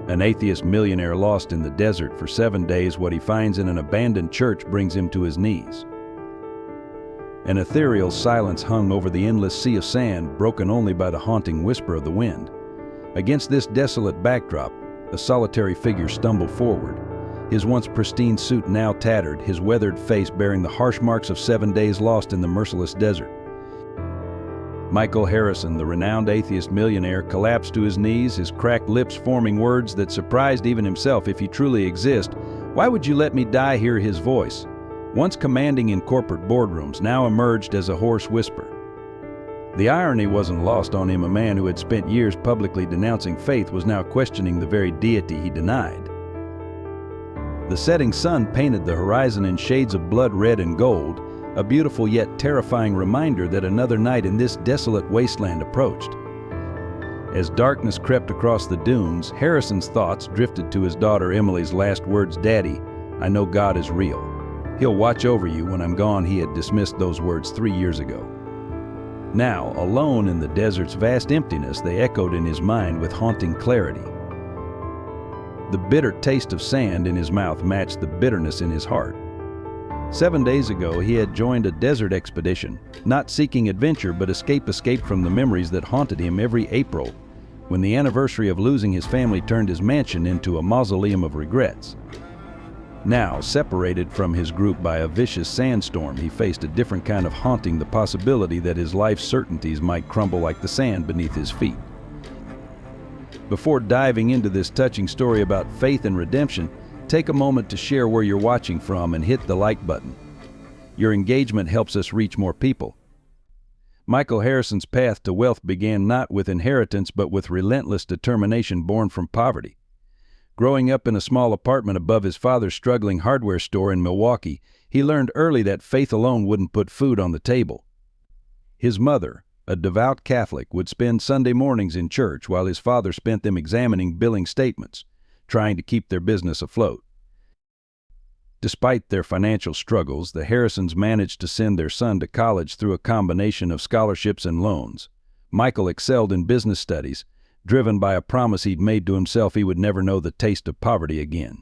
An atheist millionaire lost in the desert for 7 days. What he finds in an abandoned church brings him to his knees. An ethereal silence hung over the endless sea of sand, broken only by the haunting whisper of the wind. Against this desolate backdrop, a solitary figure stumbled forward, his once pristine suit now tattered, his weathered face bearing the harsh marks of 7 days lost in the merciless desert. Michael Harrison, the renowned atheist millionaire, collapsed to his knees, his cracked lips forming words that surprised even himself. If you truly exist, why would you let me die? Hear his voice, once commanding in corporate boardrooms, now emerged as a hoarse whisper. The irony wasn't lost on him. A man who had spent years publicly denouncing faith was now questioning the very deity he denied. The setting sun painted the horizon in shades of blood red and gold, a beautiful yet terrifying reminder that another night in this desolate wasteland approached. As darkness crept across the dunes, Harrison's thoughts drifted to his daughter Emily's last words. "Daddy, I know God is real. He'll watch over you when I'm gone." He had dismissed those words 3 years ago. Now, alone in the desert's vast emptiness, they echoed in his mind with haunting clarity. The bitter taste of sand in his mouth matched the bitterness in his heart. 7 days ago, he had joined a desert expedition, not seeking adventure but escape from the memories that haunted him every April, when the anniversary of losing his family turned his mansion into a mausoleum of regrets. Now, separated from his group by a vicious sandstorm, he faced a different kind of haunting, the possibility that his life's certainties might crumble like the sand beneath his feet. Before diving into this touching story about faith and redemption, take a moment to share where you're watching from and hit the like button. Your engagement helps us reach more people. Michael Harrison's path to wealth began not with inheritance but with relentless determination born from poverty. Growing up in a small apartment above his father's struggling hardware store in Milwaukee, he learned early that faith alone wouldn't put food on the table. His mother, a devout Catholic, would spend Sunday mornings in church while his father spent them examining billing statements, trying to keep their business afloat. Despite their financial struggles, the Harrisons managed to send their son to college through a combination of scholarships and loans. Michael excelled in business studies, driven by a promise he'd made to himself he would never know the taste of poverty again.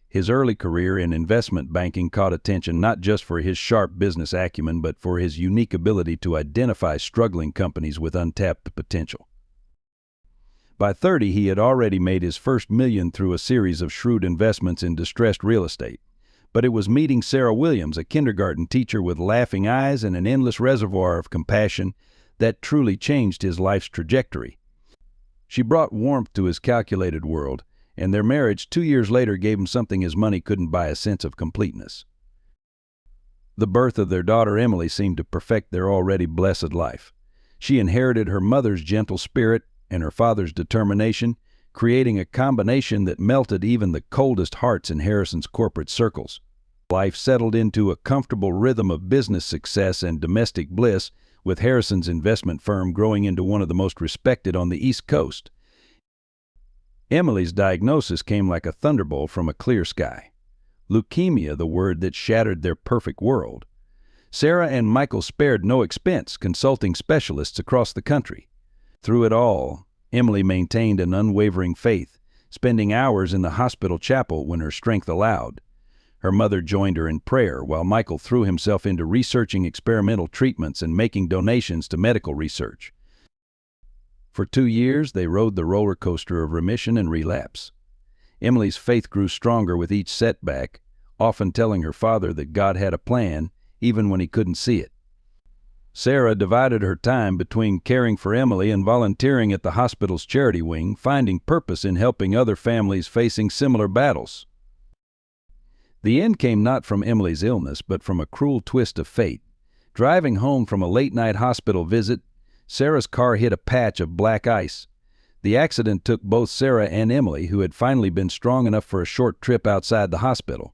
His early career in investment banking caught attention not just for his sharp business acumen but for his unique ability to identify struggling companies with untapped potential. By 30, he had already made his first million through a series of shrewd investments in distressed real estate. But it was meeting Sarah Williams, a kindergarten teacher with laughing eyes and an endless reservoir of compassion, that truly changed his life's trajectory. She brought warmth to his calculated world, and their marriage 2 years later gave him something his money couldn't buy: a sense of completeness. The birth of their daughter Emily seemed to perfect their already blessed life. She inherited her mother's gentle spirit and her father's determination, creating a combination that melted even the coldest hearts in Harrison's corporate circles. Life settled into a comfortable rhythm of business success and domestic bliss, with Harrison's investment firm growing into one of the most respected on the East Coast. Emily's diagnosis came like a thunderbolt from a clear sky. Leukemia, the word that shattered their perfect world. Sarah and Michael spared no expense, consulting specialists across the country. Through it all, Emily maintained an unwavering faith, spending hours in the hospital chapel when her strength allowed. Her mother joined her in prayer, while Michael threw himself into researching experimental treatments and making donations to medical research. For 2 years, they rode the roller coaster of remission and relapse. Emily's faith grew stronger with each setback, often telling her father that God had a plan, even when he couldn't see it. Sarah divided her time between caring for Emily and volunteering at the hospital's charity wing, finding purpose in helping other families facing similar battles. The end came not from Emily's illness, but from a cruel twist of fate. Driving home from a late-night hospital visit, Sarah's car hit a patch of black ice. The accident took both Sarah and Emily, who had finally been strong enough for a short trip outside the hospital.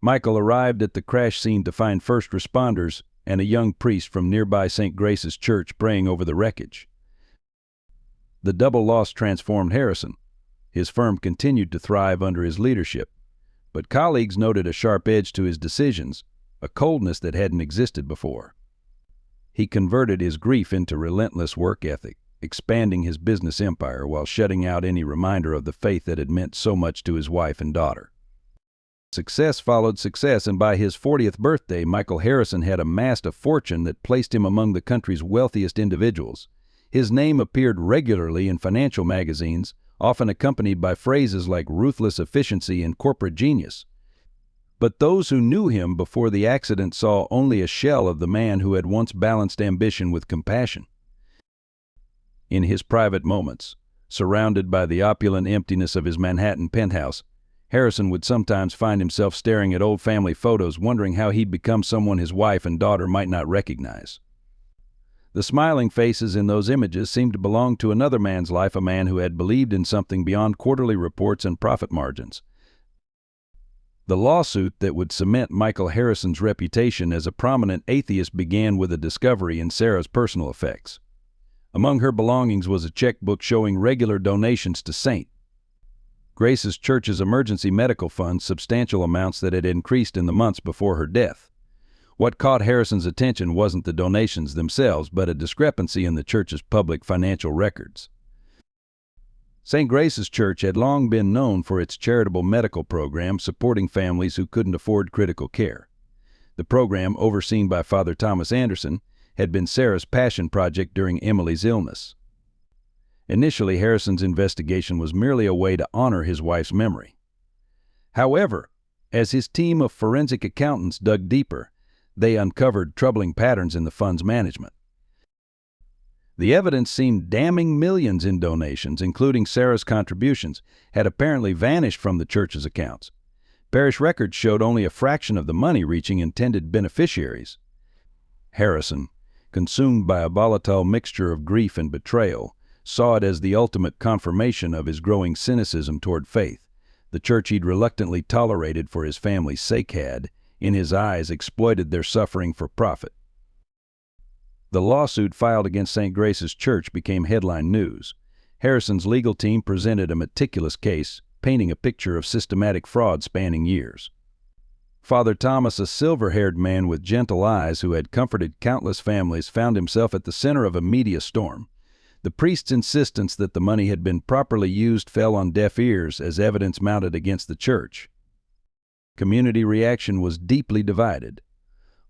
Michael arrived at the crash scene to find first responders and a young priest from nearby St. Grace's Church praying over the wreckage. The double loss transformed Harrison. His firm continued to thrive under his leadership, but colleagues noted a sharp edge to his decisions, a coldness that hadn't existed before. He converted his grief into relentless work ethic, expanding his business empire while shutting out any reminder of the faith that had meant so much to his wife and daughter. Success followed success, and by his 40th birthday, Michael Harrison had amassed a fortune that placed him among the country's wealthiest individuals. His name appeared regularly in financial magazines, often accompanied by phrases like ruthless efficiency and corporate genius. But those who knew him before the accident saw only a shell of the man who had once balanced ambition with compassion. In his private moments, surrounded by the opulent emptiness of his Manhattan penthouse, Harrison would sometimes find himself staring at old family photos, wondering how he'd become someone his wife and daughter might not recognize. The smiling faces in those images seemed to belong to another man's life, a man who had believed in something beyond quarterly reports and profit margins. The lawsuit that would cement Michael Harrison's reputation as a prominent atheist began with a discovery in Sarah's personal effects. Among her belongings was a checkbook showing regular donations to St. Grace's Church's emergency medical fund, substantial amounts that had increased in the months before her death. What caught Harrison's attention wasn't the donations themselves, but a discrepancy in the church's public financial records. St. Grace's Church had long been known for its charitable medical program supporting families who couldn't afford critical care. The program, overseen by Father Thomas Anderson, had been Sarah's passion project during Emily's illness. Initially, Harrison's investigation was merely a way to honor his wife's memory. However, as his team of forensic accountants dug deeper, they uncovered troubling patterns in the fund's management. The evidence seemed damning. Millions in donations, including Sarah's contributions, had apparently vanished from the church's accounts. Parish records showed only a fraction of the money reaching intended beneficiaries. Harrison, consumed by a volatile mixture of grief and betrayal, saw it as the ultimate confirmation of his growing cynicism toward faith. The church he'd reluctantly tolerated for his family's sake had, in his eyes, exploited their suffering for profit. The lawsuit filed against St. Grace's Church became headline news. Harrison's legal team presented a meticulous case, painting a picture of systematic fraud spanning years. Father Thomas, a silver-haired man with gentle eyes who had comforted countless families, found himself at the center of a media storm. The priest's insistence that the money had been properly used fell on deaf ears as evidence mounted against the church. Community reaction was deeply divided.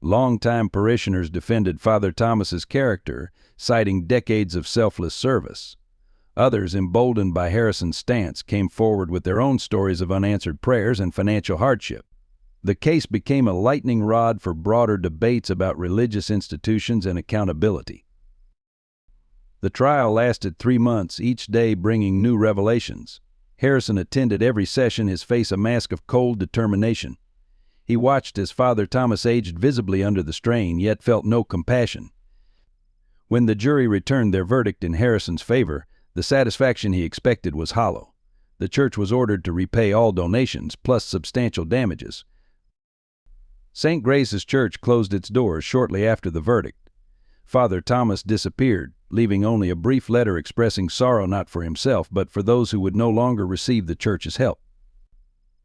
Longtime parishioners defended Father Thomas's character, citing decades of selfless service. Others, emboldened by Harrison's stance, came forward with their own stories of unanswered prayers and financial hardship. The case became a lightning rod for broader debates about religious institutions and accountability. The trial lasted 3 months, each day bringing new revelations. Harrison attended every session, his face a mask of cold determination. He watched as Father Thomas aged visibly under the strain, yet felt no compassion. When the jury returned their verdict in Harrison's favor, the satisfaction he expected was hollow. The church was ordered to repay all donations, plus substantial damages. St. Grace's Church closed its doors shortly after the verdict. Father Thomas disappeared, leaving only a brief letter expressing sorrow not for himself, but for those who would no longer receive the church's help.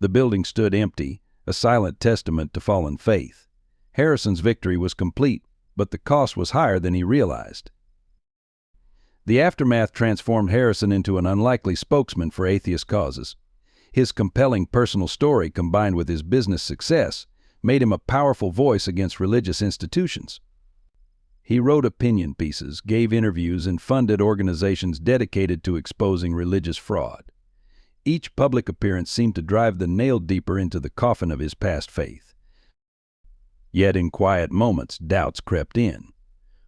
The building stood empty, a silent testament to fallen faith. Harrison's victory was complete, but the cost was higher than he realized. The aftermath transformed Harrison into an unlikely spokesman for atheist causes. His compelling personal story, combined with his business success, made him a powerful voice against religious institutions. He wrote opinion pieces, gave interviews, and funded organizations dedicated to exposing religious fraud. Each public appearance seemed to drive the nail deeper into the coffin of his past faith. Yet in quiet moments, doubts crept in.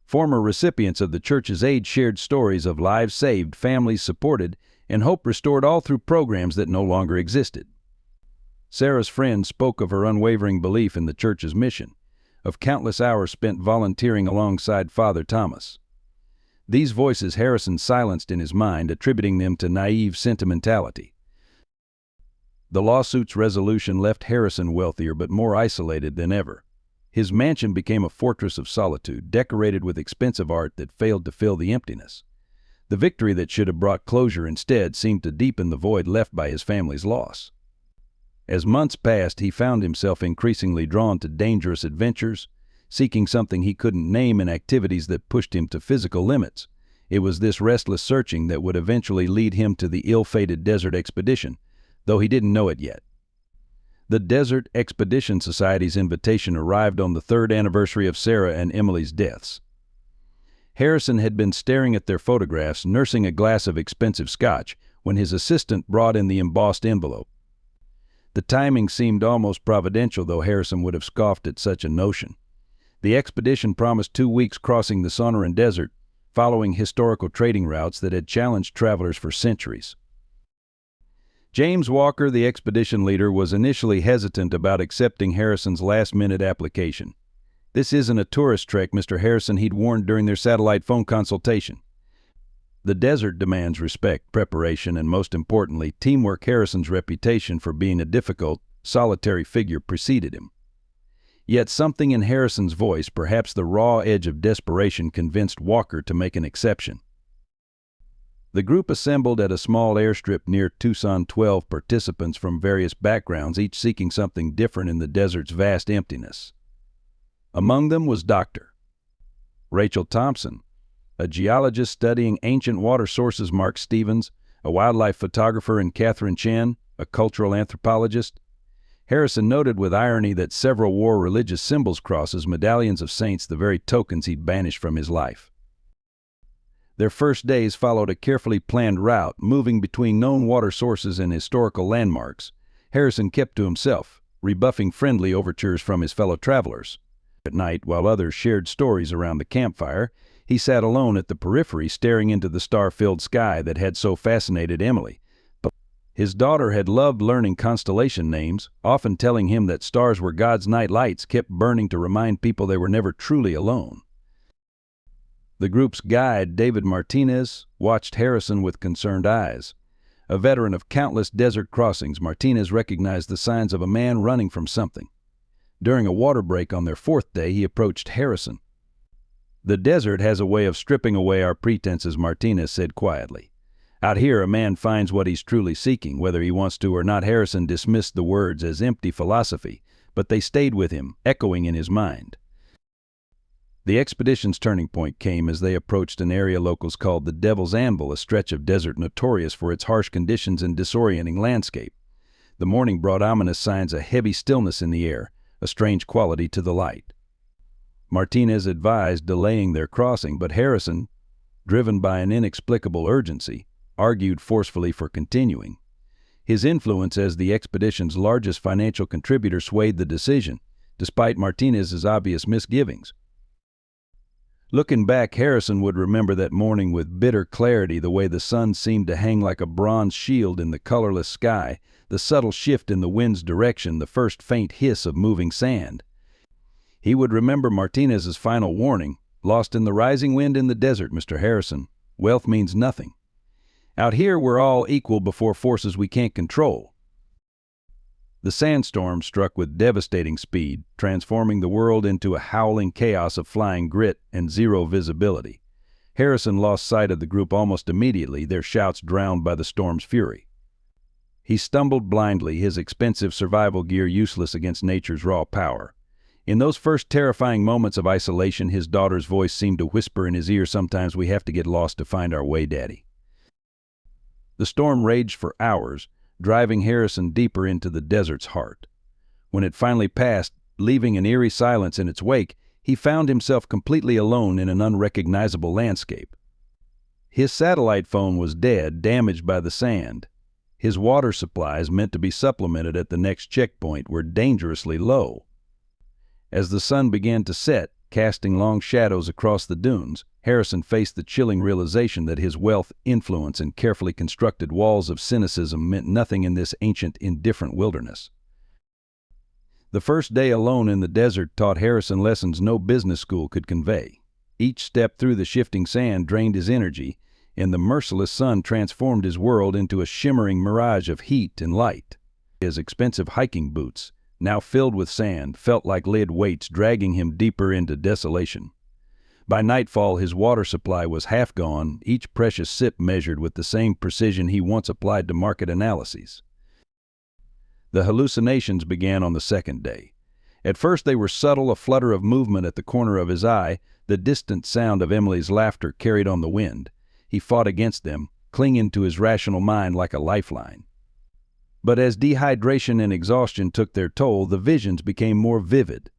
Former recipients of the church's aid shared stories of lives saved, families supported, and hope restored, all through programs that no longer existed. Sarah's friend spoke of her unwavering belief in the church's mission, of countless hours spent volunteering alongside Father Thomas. These voices Harrison silenced in his mind, attributing them to naive sentimentality. The lawsuit's resolution left Harrison wealthier but more isolated than ever. His mansion became a fortress of solitude, decorated with expensive art that failed to fill the emptiness. The victory that should have brought closure instead seemed to deepen the void left by his family's loss. As months passed, he found himself increasingly drawn to dangerous adventures, seeking something he couldn't name in activities that pushed him to physical limits. It was this restless searching that would eventually lead him to the ill-fated desert expedition, though he didn't know it yet. The Desert Expedition Society's invitation arrived on the third anniversary of Sarah and Emily's deaths. Harrison had been staring at their photographs, nursing a glass of expensive scotch, when his assistant brought in the embossed envelope. The timing seemed almost providential, though Harrison would have scoffed at such a notion. The expedition promised 2 weeks crossing the Sonoran Desert, following historical trading routes that had challenged travelers for centuries. James Walker, the expedition leader, was initially hesitant about accepting Harrison's last-minute application. "This isn't a tourist trek, Mr. Harrison," he'd warned during their satellite phone consultation. The desert demands respect, preparation, and most importantly, teamwork. Harrison's reputation for being a difficult, solitary figure preceded him. Yet something in Harrison's voice, perhaps the raw edge of desperation, convinced Walker to make an exception. The group assembled at a small airstrip near Tucson, 12 participants from various backgrounds, each seeking something different in the desert's vast emptiness. Among them was Dr. Rachel Thompson, a geologist studying ancient water sources; Mark Stevens, a wildlife photographer; and Catherine Chen, a cultural anthropologist. Harrison noted with irony that several wore religious symbols, crosses, medallions of saints, the very tokens he'd banished from his life. Their first days followed a carefully planned route, moving between known water sources and historical landmarks. Harrison kept to himself, rebuffing friendly overtures from his fellow travelers. At night, while others shared stories around the campfire, he sat alone at the periphery, staring into the star-filled sky that had so fascinated Emily. But his daughter had loved learning constellation names, often telling him that stars were God's night lights, kept burning to remind people they were never truly alone. The group's guide, David Martinez, watched Harrison with concerned eyes. A veteran of countless desert crossings, Martinez recognized the signs of a man running from something. During a water break on their 4th day, he approached Harrison. "The desert has a way of stripping away our pretenses," Martinez said quietly. "Out here, a man finds what he's truly seeking, whether he wants to or not." Harrison dismissed the words as empty philosophy, but they stayed with him, echoing in his mind. The expedition's turning point came as they approached an area locals called the Devil's Anvil, a stretch of desert notorious for its harsh conditions and disorienting landscape. The morning brought ominous signs of heavy stillness in the air, a strange quality to the light. Martinez advised delaying their crossing, but Harrison, driven by an inexplicable urgency, argued forcefully for continuing. His influence as the expedition's largest financial contributor swayed the decision, despite Martinez's obvious misgivings. Looking back, Harrison would remember that morning with bitter clarity, the way the sun seemed to hang like a bronze shield in the colorless sky, the subtle shift in the wind's direction, the first faint hiss of moving sand. He would remember Martinez's final warning, "Lost in the rising wind in the desert, Mr. Harrison. Wealth means nothing. Out here, we're all equal before forces we can't control." The sandstorm struck with devastating speed, transforming the world into a howling chaos of flying grit and zero visibility. Harrison lost sight of the group almost immediately, their shouts drowned by the storm's fury. He stumbled blindly, his expensive survival gear useless against nature's raw power. In those first terrifying moments of isolation, his daughter's voice seemed to whisper in his ear, "Sometimes we have to get lost to find our way, Daddy." The storm raged for hours, driving Harrison deeper into the desert's heart. When it finally passed, leaving an eerie silence in its wake, he found himself completely alone in an unrecognizable landscape. His satellite phone was dead, damaged by the sand. His water supplies, meant to be supplemented at the next checkpoint, were dangerously low. As the sun began to set, casting long shadows across the dunes, Harrison faced the chilling realization that his wealth, influence, and carefully constructed walls of cynicism meant nothing in this ancient, indifferent wilderness. The first day alone in the desert taught Harrison lessons no business school could convey. Each step through the shifting sand drained his energy, and the merciless sun transformed his world into a shimmering mirage of heat and light. His expensive hiking boots, now filled with sand, felt like lead weights dragging him deeper into desolation. By nightfall, his water supply was half gone, each precious sip measured with the same precision he once applied to market analyses. The hallucinations began on the 2nd day. At first they were subtle, a flutter of movement at the corner of his eye, the distant sound of Emily's laughter carried on the wind. he fought against them, clinging to his rational mind like a lifeline. But as dehydration and exhaustion took their toll, the visions became more vivid.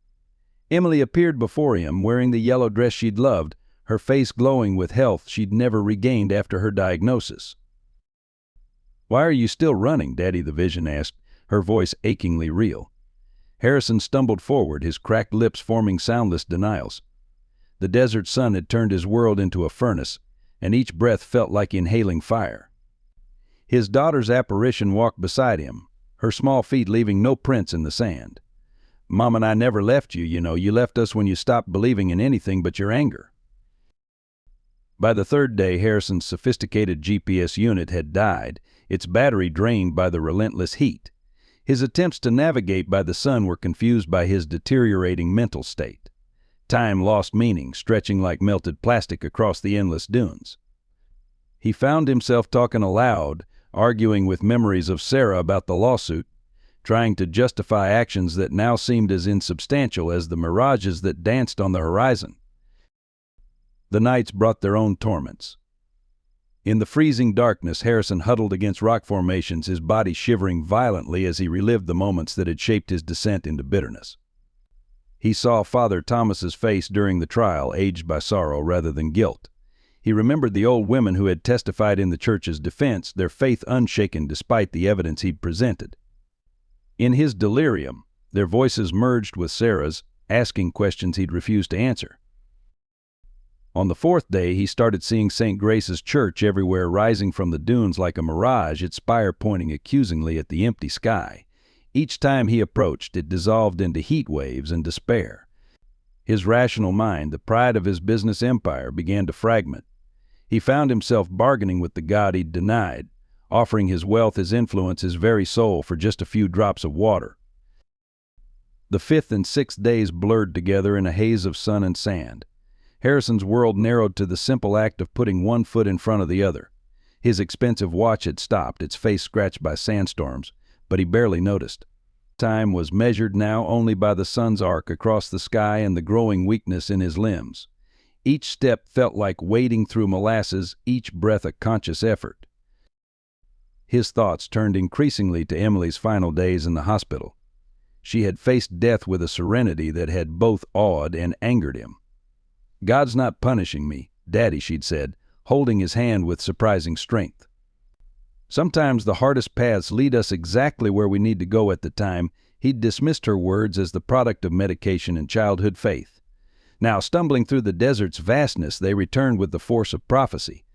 Emily appeared before him, wearing the yellow dress she'd loved, her face glowing with health she'd never regained after her diagnosis. "Why are you still running, Daddy?" the vision asked, her voice achingly real. Harrison stumbled forward, his cracked lips forming soundless denials. The desert sun had turned his world into a furnace, and each breath felt like inhaling fire. His daughter's apparition walked beside him, her small feet leaving no prints in the sand. "Mom and I never left you, you know. You left us when you stopped believing in anything but your anger." By the third day, Harrison's sophisticated GPS unit had died, its battery drained by the relentless heat. His attempts to navigate by the sun were confused by his deteriorating mental state. Time lost meaning, stretching like melted plastic across the endless dunes. He found himself talking aloud, arguing with memories of Sarah about the lawsuit, trying to justify actions that now seemed as insubstantial as the mirages that danced on the horizon. The nights brought their own torments. In the freezing darkness, Harrison huddled against rock formations, his body shivering violently as he relived the moments that had shaped his descent into bitterness. He saw Father Thomas's face during the trial, aged by sorrow rather than guilt. He remembered the old women who had testified in the church's defense, their faith unshaken despite the evidence he'd presented. In his delirium, their voices merged with Sarah's, asking questions he'd refused to answer. On the fourth day, he started seeing St. Grace's church everywhere, rising from the dunes like a mirage, its spire pointing accusingly at the empty sky. Each time he approached, it dissolved into heat waves and despair. His rational mind, the pride of his business empire, began to fragment. He found himself bargaining with the God he'd denied, offering his wealth, his influence, his very soul for just a few drops of water. The fifth and sixth days blurred together in a haze of sun and sand. Harrison's world narrowed to the simple act of putting one foot in front of the other. His expensive watch had stopped, its face scratched by sandstorms, but he barely noticed. Time was measured now only by the sun's arc across the sky and the growing weakness in his limbs. Each step felt like wading through molasses, each breath a conscious effort. His thoughts turned increasingly to Emily's final days in the hospital. She had faced death with a serenity that had both awed and angered him. "God's not punishing me, Daddy," she'd said, holding his hand with surprising strength. "Sometimes the hardest paths lead us exactly where we need to go at the time." He'd dismissed her words as the product of medication and childhood faith. Now, stumbling through the desert's vastness, they returned with the force of prophecy.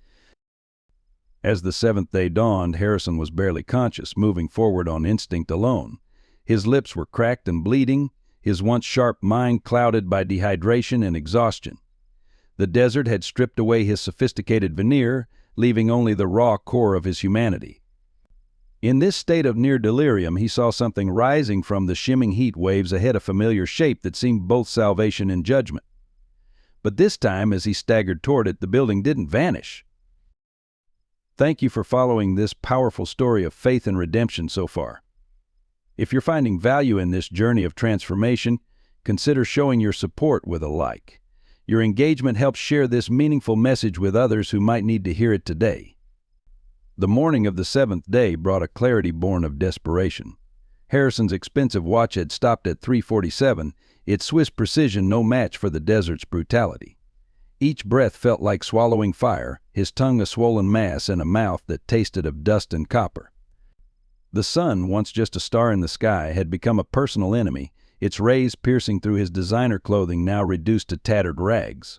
As the seventh day dawned, Harrison was barely conscious, moving forward on instinct alone. His lips were cracked and bleeding, his once sharp mind clouded by dehydration and exhaustion. The desert had stripped away his sophisticated veneer, leaving only the raw core of his humanity. In this state of near delirium, he saw something rising from the shimming heat waves ahead, a familiar shape that seemed both salvation and judgment. But this time, as he staggered toward it, the building didn't vanish. Thank you for following this powerful story of faith and redemption so far. If you're finding value in this journey of transformation, consider showing your support with a like. Your engagement helps share this meaningful message with others who might need to hear it today. The morning of the seventh day brought a clarity born of desperation. Harrison's expensive watch had stopped at 3:47, its Swiss precision no match for the desert's brutality. Each breath felt like swallowing fire, his tongue a swollen mass and a mouth that tasted of dust and copper. The sun, once just a star in the sky, had become a personal enemy, its rays piercing through his designer clothing now reduced to tattered rags.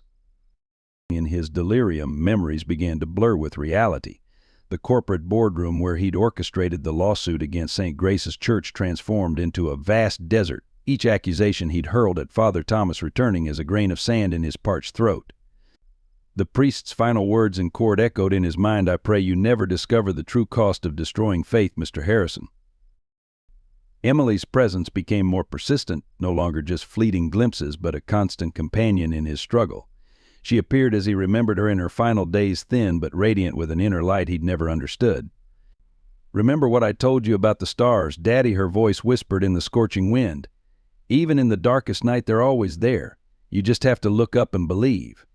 In his delirium, memories began to blur with reality. The corporate boardroom where he'd orchestrated the lawsuit against St. Grace's church transformed into a vast desert, each accusation he'd hurled at Father Thomas returning as a grain of sand in his parched throat. The priest's final words in court echoed in his mind, "I pray you never discover the true cost of destroying faith, Mr. Harrison." Emily's presence became more persistent, no longer just fleeting glimpses, but a constant companion in his struggle. She appeared as he remembered her in her final days, thin but radiant with an inner light he'd never understood. "Remember what I told you about the stars, Daddy," her voice whispered in the scorching wind. "Even in the darkest night, they're always there. You just have to look up and believe."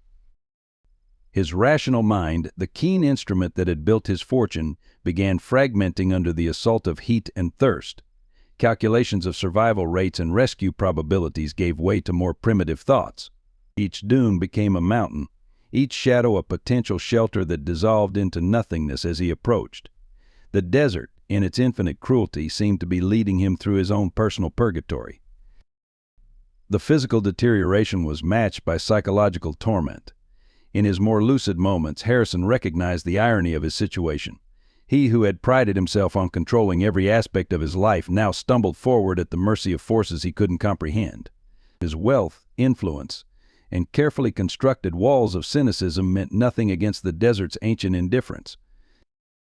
His rational mind, the keen instrument that had built his fortune, began fragmenting under the assault of heat and thirst. Calculations of survival rates and rescue probabilities gave way to more primitive thoughts. Each dune became a mountain, each shadow a potential shelter that dissolved into nothingness as he approached. The desert, in its infinite cruelty, seemed to be leading him through his own personal purgatory. The physical deterioration was matched by psychological torment. In his more lucid moments, Harrison recognized the irony of his situation. He who had prided himself on controlling every aspect of his life now stumbled forward at the mercy of forces he couldn't comprehend. His wealth, influence, and carefully constructed walls of cynicism meant nothing against the desert's ancient indifference.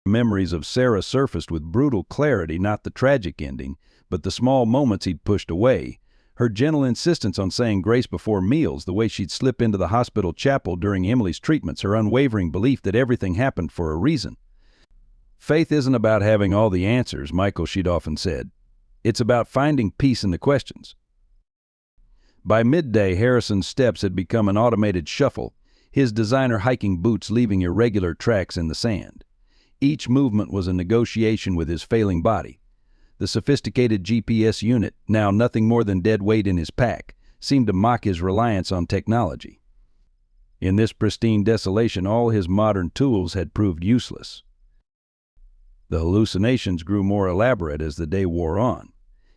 Memories of Sarah surfaced with brutal clarity, not the tragic ending, but the small moments he'd pushed away. Her gentle insistence on saying grace before meals, the way she'd slip into the hospital chapel during Emily's treatments, her unwavering belief that everything happened for a reason. Faith isn't about having all the answers, Michael she'd often said. It's about finding peace in the questions. By midday, Harrison's steps had become an automated shuffle, his designer hiking boots leaving irregular tracks in the sand. Each movement was a negotiation with his failing body. The sophisticated GPS unit, now nothing more than dead weight in his pack, seemed to mock his reliance on technology. In this pristine desolation, all his modern tools had proved useless. The hallucinations grew more elaborate as the day wore on.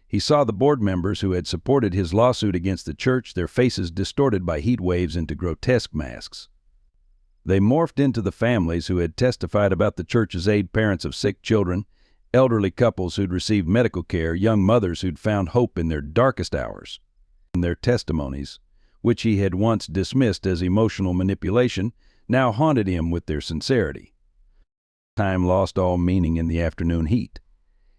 He saw the board members who had supported his lawsuit against the church, their faces distorted by heat waves into grotesque masks. They morphed into the families who had testified about the church's aid, parents of sick children, elderly couples who'd received medical care, young mothers who'd found hope in their darkest hours. And their testimonies, which he had once dismissed as emotional manipulation, now haunted him with their sincerity. Time lost all meaning in the afternoon heat.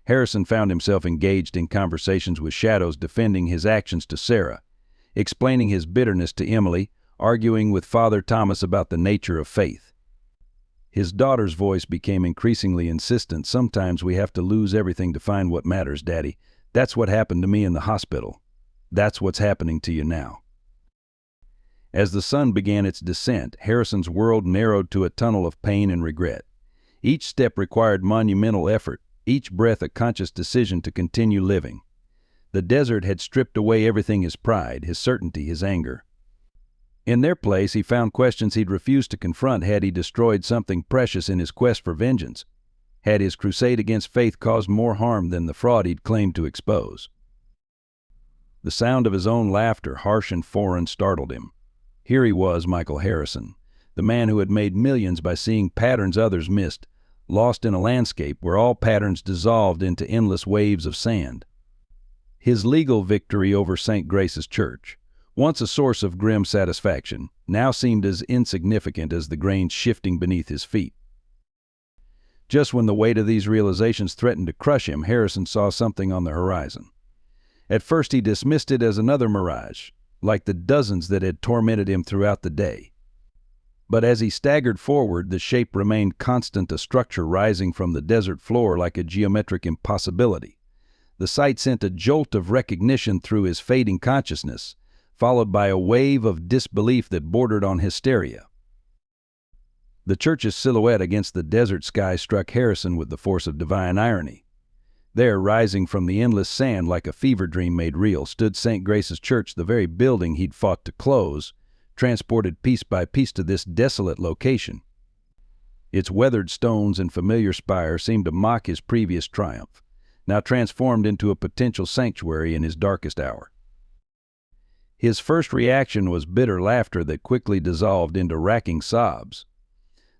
Harrison found himself engaged in conversations with shadows, defending his actions to Sarah, explaining his bitterness to Emily, arguing with Father Thomas about the nature of faith. His daughter's voice became increasingly insistent. "Sometimes we have to lose everything to find what matters, Daddy. That's what happened to me in the hospital. That's what's happening to you now." As the sun began its descent, Harrison's world narrowed to a tunnel of pain and regret. Each step required monumental effort, each breath a conscious decision to continue living. The desert had stripped away everything: his pride, his certainty, his anger. In their place, he found questions he'd refused to confront. Had he destroyed something precious in his quest for vengeance? Had his crusade against faith caused more harm than the fraud he'd claimed to expose? The sound of his own laughter, harsh and foreign, startled him. Here he was, Michael Harrison, the man who had made millions by seeing patterns others missed, lost in a landscape where all patterns dissolved into endless waves of sand. His legal victory over St. Grace's Church, once a source of grim satisfaction, now seemed as insignificant as the grain shifting beneath his feet. Just when the weight of these realizations threatened to crush him, Harrison saw something on the horizon. At first he dismissed it as another mirage, like the dozens that had tormented him throughout the day. But as he staggered forward, the shape remained constant, a structure rising from the desert floor like a geometric impossibility. The sight sent a jolt of recognition through his fading consciousness, followed by a wave of disbelief that bordered on hysteria. The church's silhouette against the desert sky struck Harrison with the force of divine irony. There, rising from the endless sand like a fever dream made real, stood St. Grace's Church, the very building he'd fought to close, transported piece by piece to this desolate location. Its weathered stones and familiar spire seemed to mock his previous triumph, now transformed into a potential sanctuary in his darkest hour. His first reaction was bitter laughter that quickly dissolved into racking sobs.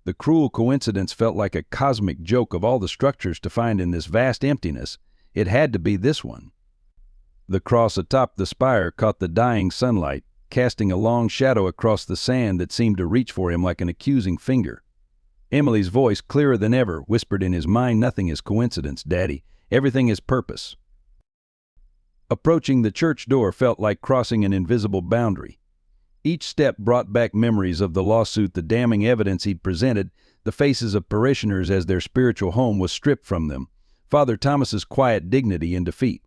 The cruel coincidence felt like a cosmic joke. Of all the structures to find in this vast emptiness, it had to be this one. The cross atop the spire caught the dying sunlight, casting a long shadow across the sand that seemed to reach for him like an accusing finger. Emily's voice, clearer than ever, whispered in his mind, "Nothing is coincidence, Daddy. Everything is purpose." Approaching the church door felt like crossing an invisible boundary. Each step brought back memories of the lawsuit, the damning evidence he'd presented, the faces of parishioners as their spiritual home was stripped from them, Father Thomas's quiet dignity in defeat.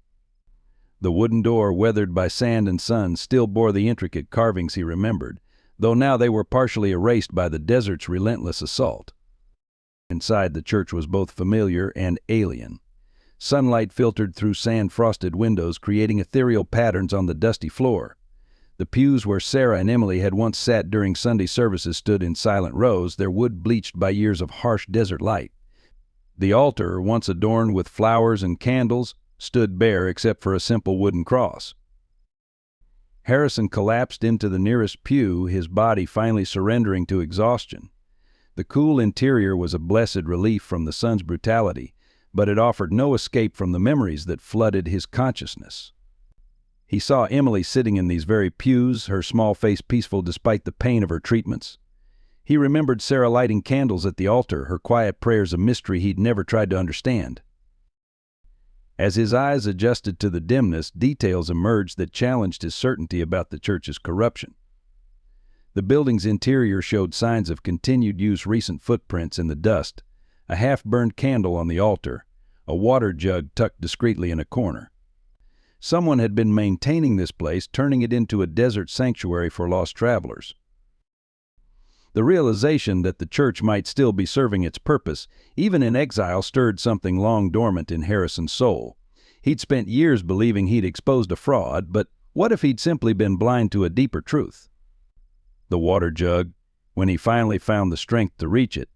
The wooden door, weathered by sand and sun, still bore the intricate carvings he remembered, though now they were partially erased by the desert's relentless assault. Inside, the church was both familiar and alien. Sunlight filtered through sand-frosted windows, creating ethereal patterns on the dusty floor. The pews where Sarah and Emily had once sat during Sunday services stood in silent rows, their wood bleached by years of harsh desert light. The altar, once adorned with flowers and candles, stood bare except for a simple wooden cross. Harrison collapsed into the nearest pew, his body finally surrendering to exhaustion. The cool interior was a blessed relief from the sun's brutality, but it offered no escape from the memories that flooded his consciousness. He saw Emily sitting in these very pews, her small face peaceful despite the pain of her treatments. He remembered Sarah lighting candles at the altar, her quiet prayers a mystery he'd never tried to understand. As his eyes adjusted to the dimness, details emerged that challenged his certainty about the church's corruption. The building's interior showed signs of continued use, recent footprints in the dust, a half-burned candle on the altar, a water jug tucked discreetly in a corner. Someone had been maintaining this place, turning it into a desert sanctuary for lost travelers. The realization that the church might still be serving its purpose, even in exile, stirred something long dormant in Harrison's soul. He'd spent years believing he'd exposed a fraud, but what if he'd simply been blind to a deeper truth? The water jug, when he finally found the strength to reach it,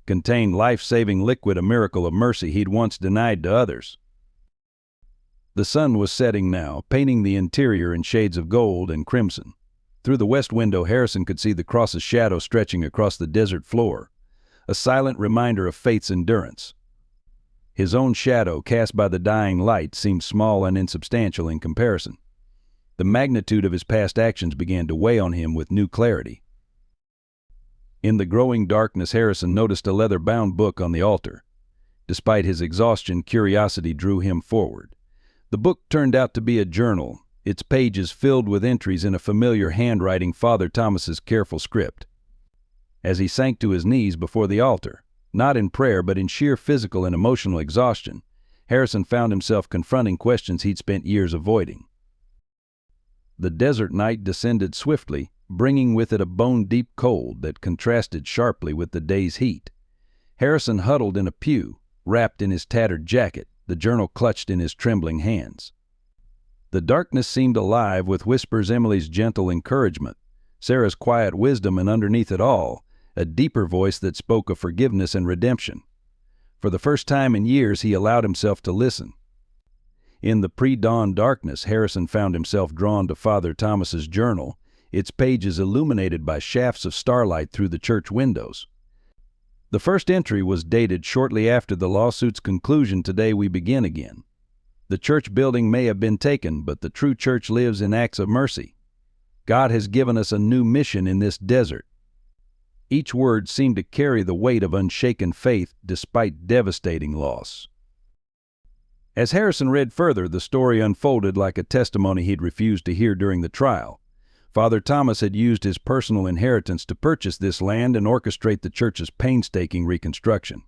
contained life-saving liquid, a miracle of mercy he'd once denied to others. The sun was setting now, painting the interior in shades of gold and crimson. Through the west window, Harrison could see the cross's shadow stretching across the desert floor, a silent reminder of faith's endurance. His own shadow, cast by the dying light, seemed small and insubstantial in comparison. The magnitude of his past actions began to weigh on him with new clarity. In the growing darkness, Harrison noticed a leather-bound book on the altar. Despite his exhaustion, curiosity drew him forward. The book turned out to be a journal, its pages filled with entries in a familiar handwriting, Father Thomas's careful script. As he sank to his knees before the altar, not in prayer but in sheer physical and emotional exhaustion, Harrison found himself confronting questions he'd spent years avoiding. The desert night descended swiftly, bringing with it a bone-deep cold that contrasted sharply with the day's heat. Harrison huddled in a pew, wrapped in his tattered jacket, the journal clutched in his trembling hands. The darkness seemed alive with whispers, Emily's gentle encouragement, Sarah's quiet wisdom, and underneath it all, a deeper voice that spoke of forgiveness and redemption. For the first time in years, he allowed himself to listen. In the pre-dawn darkness, Harrison found himself drawn to Father Thomas's journal, its pages illuminated by shafts of starlight through the church windows. The first entry was dated shortly after the lawsuit's conclusion. Today we begin again. The church building may have been taken, but the true church lives in acts of mercy. God has given us a new mission in this desert. Each word seemed to carry the weight of unshaken faith despite devastating loss. As Harrison read further, the story unfolded like a testimony he'd refused to hear during the trial. Father Thomas had used his personal inheritance to purchase this land and orchestrate the church's painstaking reconstruction.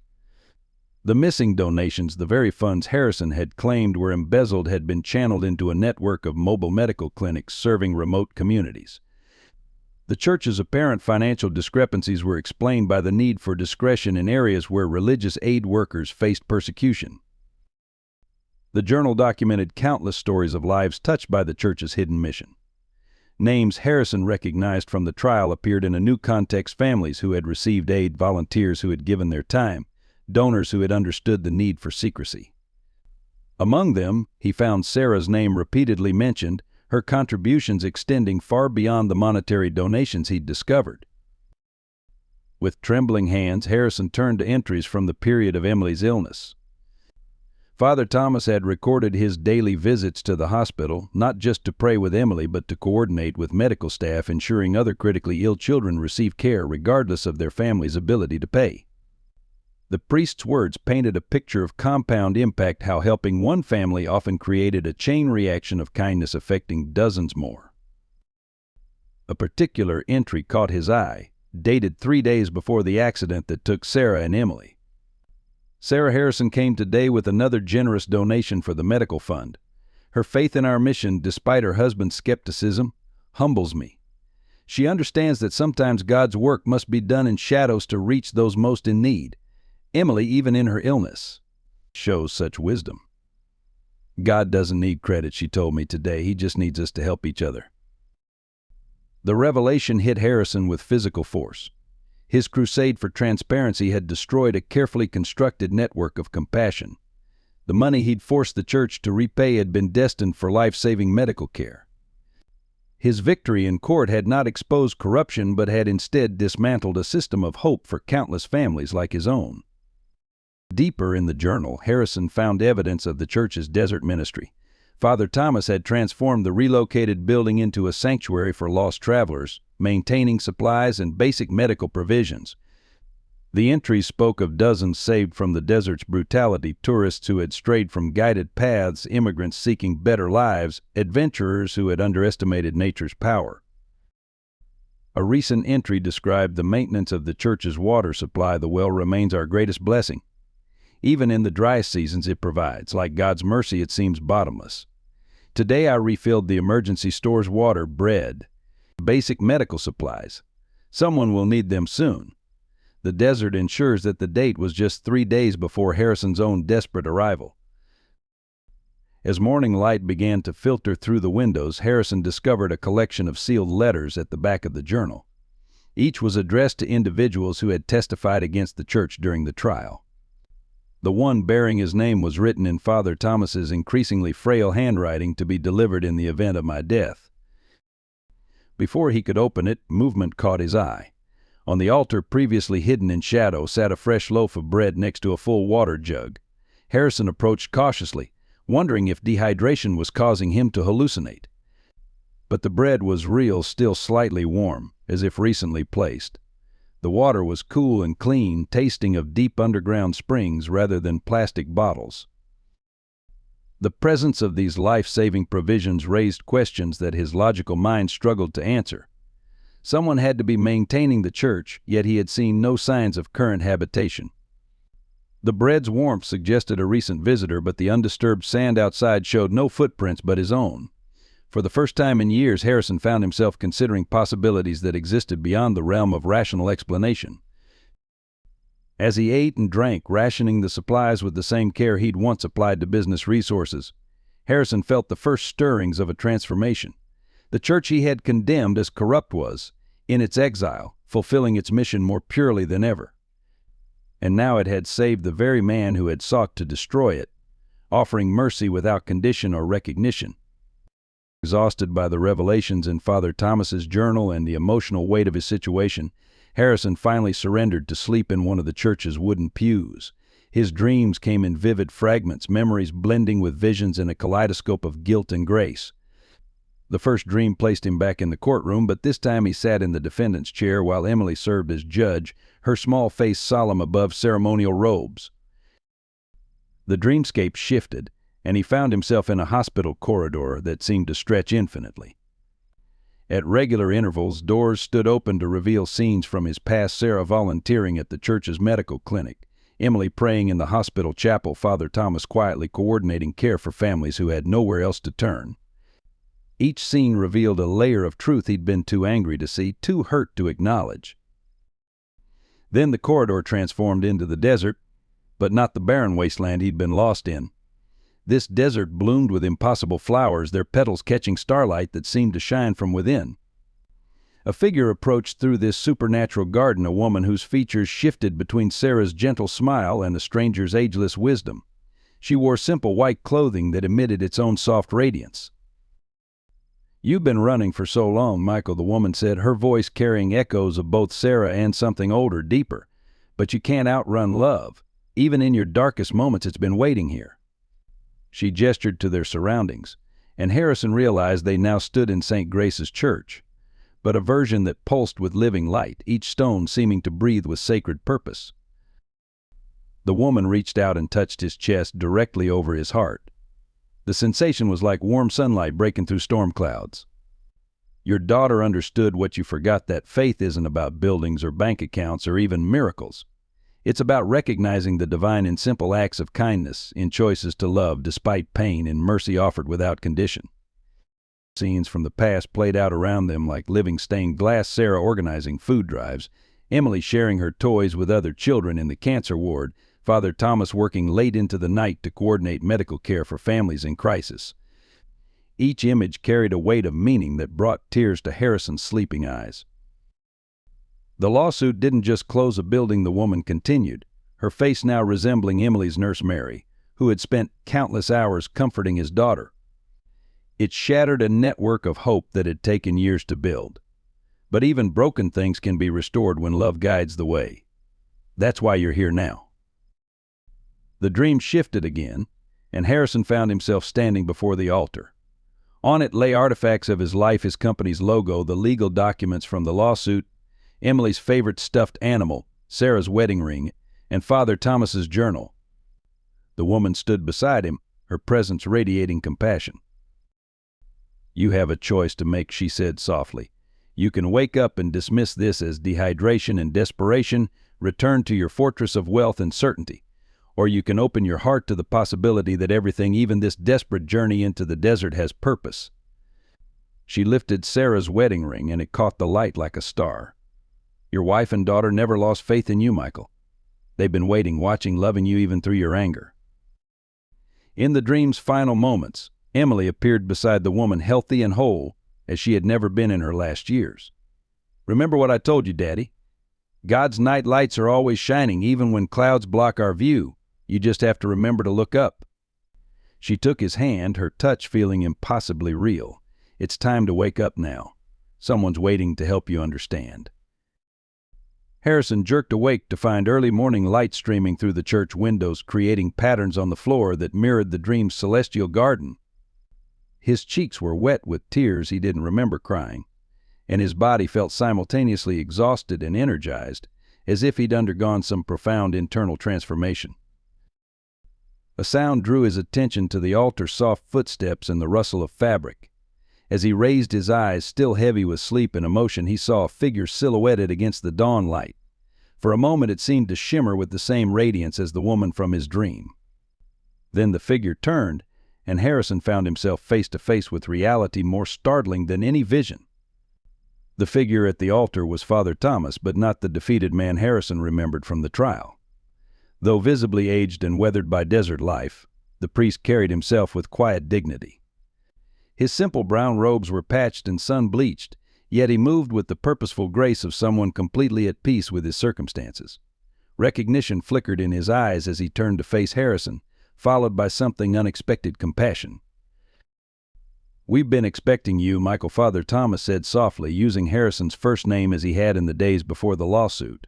The missing donations, the very funds Harrison had claimed were embezzled, had been channeled into a network of mobile medical clinics serving remote communities. The church's apparent financial discrepancies were explained by the need for discretion in areas where religious aid workers faced persecution. The journal documented countless stories of lives touched by the church's hidden mission. Names Harrison recognized from the trial appeared in a new context: families who had received aid, volunteers who had given their time, donors who had understood the need for secrecy. Among them, he found Sarah's name repeatedly mentioned, her contributions extending far beyond the monetary donations he'd discovered. With trembling hands, Harrison turned to entries from the period of Emily's illness. Father Thomas had recorded his daily visits to the hospital, not just to pray with Emily, but to coordinate with medical staff, ensuring other critically ill children receive care regardless of their family's ability to pay. The priest's words painted a picture of compound impact, how helping one family often created a chain reaction of kindness affecting dozens more. A particular entry caught his eye, dated 3 days before the accident that took Sarah and Emily. Sarah Harrison came today with another generous donation for the medical fund. Her faith in our mission, despite her husband's skepticism, humbles me. She understands that sometimes God's work must be done in shadows to reach those most in need. Emily, even in her illness, shows such wisdom. God doesn't need credit, she told me today. He just needs us to help each other. The revelation hit Harrison with physical force. His crusade for transparency had destroyed a carefully constructed network of compassion. The money he'd forced the church to repay had been destined for life-saving medical care. His victory in court had not exposed corruption, but had instead dismantled a system of hope for countless families like his own. Deeper in the journal, Harrison found evidence of the church's desert ministry. Father Thomas had transformed the relocated building into a sanctuary for lost travelers, maintaining supplies and basic medical provisions. The entries spoke of dozens saved from the desert's brutality, tourists who had strayed from guided paths, immigrants seeking better lives, adventurers who had underestimated nature's power. A recent entry described the maintenance of the church's water supply. The well remains our greatest blessing. Even in the dry seasons it provides. Like God's mercy, it seems bottomless. Today I refilled the emergency store's water, bread, basic medical supplies. Someone will need them soon. The desert ensures that the date was just 3 days before Harrison's own desperate arrival. As morning light began to filter through the windows, Harrison discovered a collection of sealed letters at the back of the journal. Each was addressed to individuals who had testified against the church during the trial. The one bearing his name was written in Father Thomas's increasingly frail handwriting, to be delivered in the event of my death. Before he could open it, movement caught his eye. On the altar, previously hidden in shadow, sat a fresh loaf of bread next to a full water jug. Harrison approached cautiously, wondering if dehydration was causing him to hallucinate. But the bread was real, still slightly warm, as if recently placed. The water was cool and clean, tasting of deep underground springs rather than plastic bottles. The presence of these life-saving provisions raised questions that his logical mind struggled to answer. Someone had to be maintaining the church, yet he had seen no signs of current habitation. The bread's warmth suggested a recent visitor, but the undisturbed sand outside showed no footprints but his own. For the first time in years, Harrison found himself considering possibilities that existed beyond the realm of rational explanation. As he ate and drank, rationing the supplies with the same care he'd once applied to business resources, Harrison felt the first stirrings of a transformation. The church he had condemned as corrupt was, in its exile, fulfilling its mission more purely than ever. And now it had saved the very man who had sought to destroy it, offering mercy without condition or recognition. Exhausted by the revelations in Father Thomas's journal and the emotional weight of his situation, Harrison finally surrendered to sleep in one of the church's wooden pews. His dreams came in vivid fragments, memories blending with visions in a kaleidoscope of guilt and grace. The first dream placed him back in the courtroom, but this time he sat in the defendant's chair while Emily served as judge, her small face solemn above ceremonial robes. The dreamscape shifted, and he found himself in a hospital corridor that seemed to stretch infinitely. At regular intervals, doors stood open to reveal scenes from his past: Sarah volunteering at the church's medical clinic, Emily praying in the hospital chapel, Father Thomas quietly coordinating care for families who had nowhere else to turn. Each scene revealed a layer of truth he'd been too angry to see, too hurt to acknowledge. Then the corridor transformed into the desert, but not the barren wasteland he'd been lost in. This desert bloomed with impossible flowers, their petals catching starlight that seemed to shine from within. A figure approached through this supernatural garden, a woman whose features shifted between Sarah's gentle smile and a stranger's ageless wisdom. She wore simple white clothing that emitted its own soft radiance. "You've been running for so long, Michael," the woman said, her voice carrying echoes of both Sarah and something older, deeper. "But you can't outrun love. Even in your darkest moments, it's been waiting here." She gestured to their surroundings, and Harrison realized they now stood in St. Grace's church, but a version that pulsed with living light, each stone seeming to breathe with sacred purpose. The woman reached out and touched his chest, directly over his heart. The sensation was like warm sunlight breaking through storm clouds. "Your daughter understood what you forgot, that faith isn't about buildings or bank accounts or even miracles. It's about recognizing the divine in simple acts of kindness, in choices to love despite pain, in mercy offered without condition." scenes from the past played out around them like living stained glass. Sarah organizing food drives, Emily sharing her toys with other children in the cancer ward, Father Thomas working late into the night to coordinate medical care for families in crisis. Each image carried a weight of meaning that brought tears to Harrison's sleeping eyes. The lawsuit didn't just close a building, the woman continued, her face now resembling Emily's nurse Mary, who had spent countless hours comforting his daughter. It shattered a network of hope that had taken years to build. But even broken things can be restored when love guides the way. That's why you're here now. The dream shifted again, and Harrison found himself standing before the altar. On it lay artifacts of his life, his company's logo, the legal documents from the lawsuit, Emily's favorite stuffed animal, Sarah's wedding ring, and Father Thomas's journal. The woman stood beside him, her presence radiating compassion. "You have a choice to make," she said softly. "You can wake up and dismiss this as dehydration and desperation, return to your fortress of wealth and certainty. Or you can open your heart to the possibility that everything, even this desperate journey into the desert, has purpose." She lifted Sarah's wedding ring, and it caught the light like a star. "Your wife and daughter never lost faith in you, Michael. They've been waiting, watching, loving you even through your anger." In the dream's final moments, Emily appeared beside the woman, healthy and whole, as she had never been in her last years. "Remember what I told you, Daddy? God's night lights are always shining, even when clouds block our view. You just have to remember to look up." She took his hand, her touch feeling impossibly real. "It's time to wake up now. Someone's waiting to help you understand." Harrison jerked awake to find early morning light streaming through the church windows, creating patterns on the floor that mirrored the dream's celestial garden. His cheeks were wet with tears he didn't remember crying, and his body felt simultaneously exhausted and energized, as if he'd undergone some profound internal transformation. A sound drew his attention to the altar, soft footsteps and the rustle of fabric. As he raised his eyes, still heavy with sleep and emotion, he saw a figure silhouetted against the dawn light. For a moment it seemed to shimmer with the same radiance as the woman from his dream. Then the figure turned, and Harrison found himself face to face with reality more startling than any vision. The figure at the altar was Father Thomas, but not the defeated man Harrison remembered from the trial. Though visibly aged and weathered by desert life, the priest carried himself with quiet dignity. His simple brown robes were patched and sun-bleached, yet he moved with the purposeful grace of someone completely at peace with his circumstances. Recognition flickered in his eyes as he turned to face Harrison, followed by something unexpected: compassion. "We've been expecting you, Michael," Father Thomas said softly, using Harrison's first name as he had in the days before the lawsuit.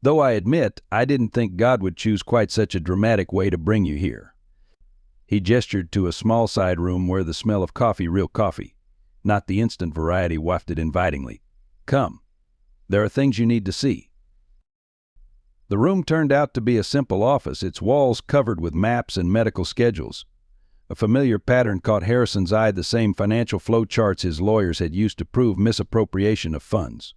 "Though I admit I didn't think God would choose quite such a dramatic way to bring you here." He gestured to a small side room where the smell of coffee, real coffee, not the instant variety, wafted invitingly. "Come. There are things you need to see." The room turned out to be a simple office, its walls covered with maps and medical schedules. A familiar pattern caught Harrison's eye, the same financial flow charts his lawyers had used to prove misappropriation of funds.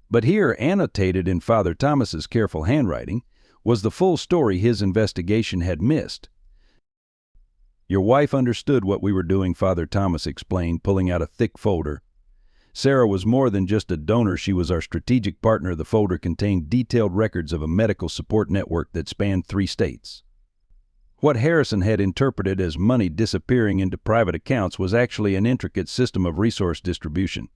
But here, annotated in Father Thomas's careful handwriting, was the full story his investigation had missed. "Your wife understood what we were doing," Father Thomas explained, pulling out a thick folder. "Sarah was more than just a donor, she was our strategic partner." The folder contained detailed records of a medical support network that spanned 3 states. What Harrison had interpreted as money disappearing into private accounts was actually an intricate system of resource distribution.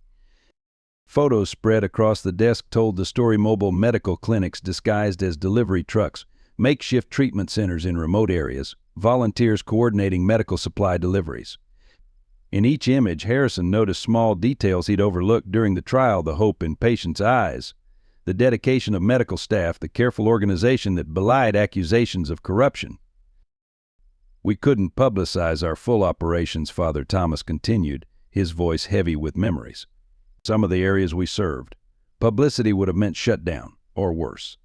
Photos spread across the desk told the story: mobile medical clinics disguised as delivery trucks, makeshift treatment centers in remote areas, volunteers coordinating medical supply deliveries. In each image, Harrison noticed small details he'd overlooked during the trial: the hope in patients' eyes, the dedication of medical staff, the careful organization that belied accusations of corruption. "We couldn't publicize our full operations," Father Thomas continued, his voice heavy with memories. "Some of the areas we served. Publicity would have meant shutdown, or worse.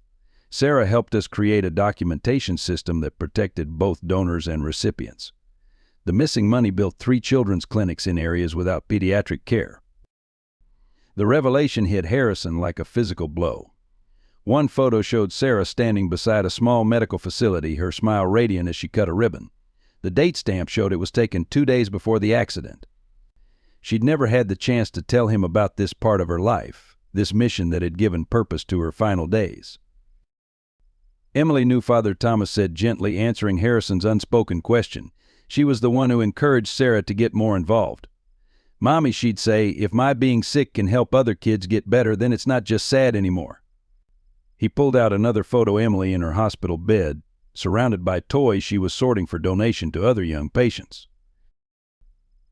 Sarah helped us create a documentation system that protected both donors and recipients. The missing money built 3 children's clinics in areas without pediatric care." The revelation hit Harrison like a physical blow. One photo showed Sarah standing beside a small medical facility, her smile radiant as she cut a ribbon. The date stamp showed it was taken 2 days before the accident. She'd never had the chance to tell him about this part of her life, this mission that had given purpose to her final days. Emily knew, Father Thomas said gently, answering Harrison's unspoken question. She was the one who encouraged Sarah to get more involved. "Mommy," she'd say, "if my being sick can help other kids get better, then it's not just sad anymore." He pulled out another photo of Emily in her hospital bed, surrounded by toys she was sorting for donation to other young patients.